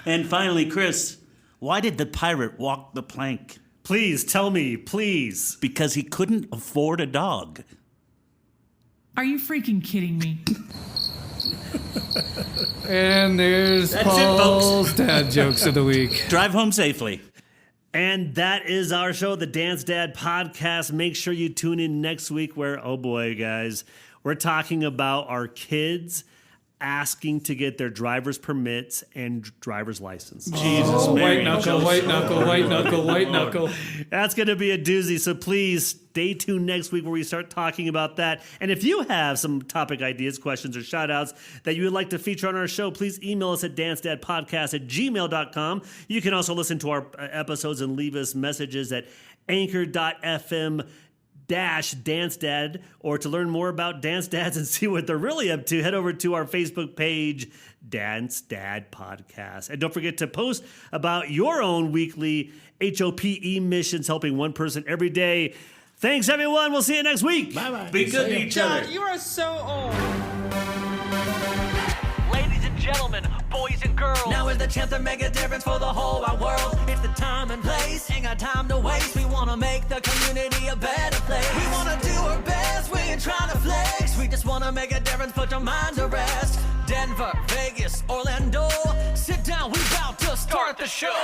[SPEAKER 5] And finally, Chris, why did the pirate walk the plank?
[SPEAKER 2] Please, tell me, please.
[SPEAKER 5] Because he couldn't afford a dog.
[SPEAKER 6] Are you freaking kidding me?
[SPEAKER 7] And there's
[SPEAKER 5] That's
[SPEAKER 7] Paul's
[SPEAKER 5] it,
[SPEAKER 7] dad jokes of the week.
[SPEAKER 5] Drive home safely.
[SPEAKER 2] And that is our show, the Dance Dad Podcast. Make sure you tune in next week where, oh boy, guys, we're talking about our kids asking to get their driver's permits and driver's license.
[SPEAKER 7] Jesus, white knuckle, white knuckle, white knuckle, white knuckle.
[SPEAKER 2] That's going to be a doozy. So please stay tuned next week where we start talking about that. And if you have some topic ideas, questions, or shout outs that you would like to feature on our show, please email us at dancedadpodcast@gmail.com. You can also listen to our episodes and leave us messages at anchor.fm Dance Dad, or to learn more about Dance Dads and see what they're really up to, head over to our Facebook page, Dance Dad Podcast. And don't forget to post about your own weekly HOPE missions, helping one person every day. Thanks, everyone. We'll see you next week.
[SPEAKER 3] Bye-bye.
[SPEAKER 5] Be good to each other.
[SPEAKER 6] Dad, you are so old.
[SPEAKER 1] Ladies and gentlemen, boys and girls, now is the chance to make a difference for the whole wide world. It's the time and place, ain't got time to waste. We want to make the community a better place. We want to do our best, we ain't trying to flex. We just want to make a difference, put your mind to rest. Denver, Vegas, Orlando, sit down, we about to start the show.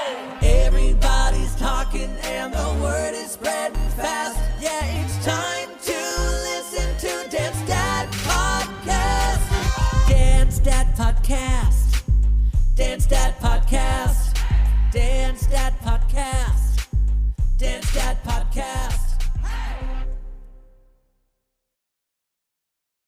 [SPEAKER 1] Everybody's talking and the word is spreading fast. Yeah, it's time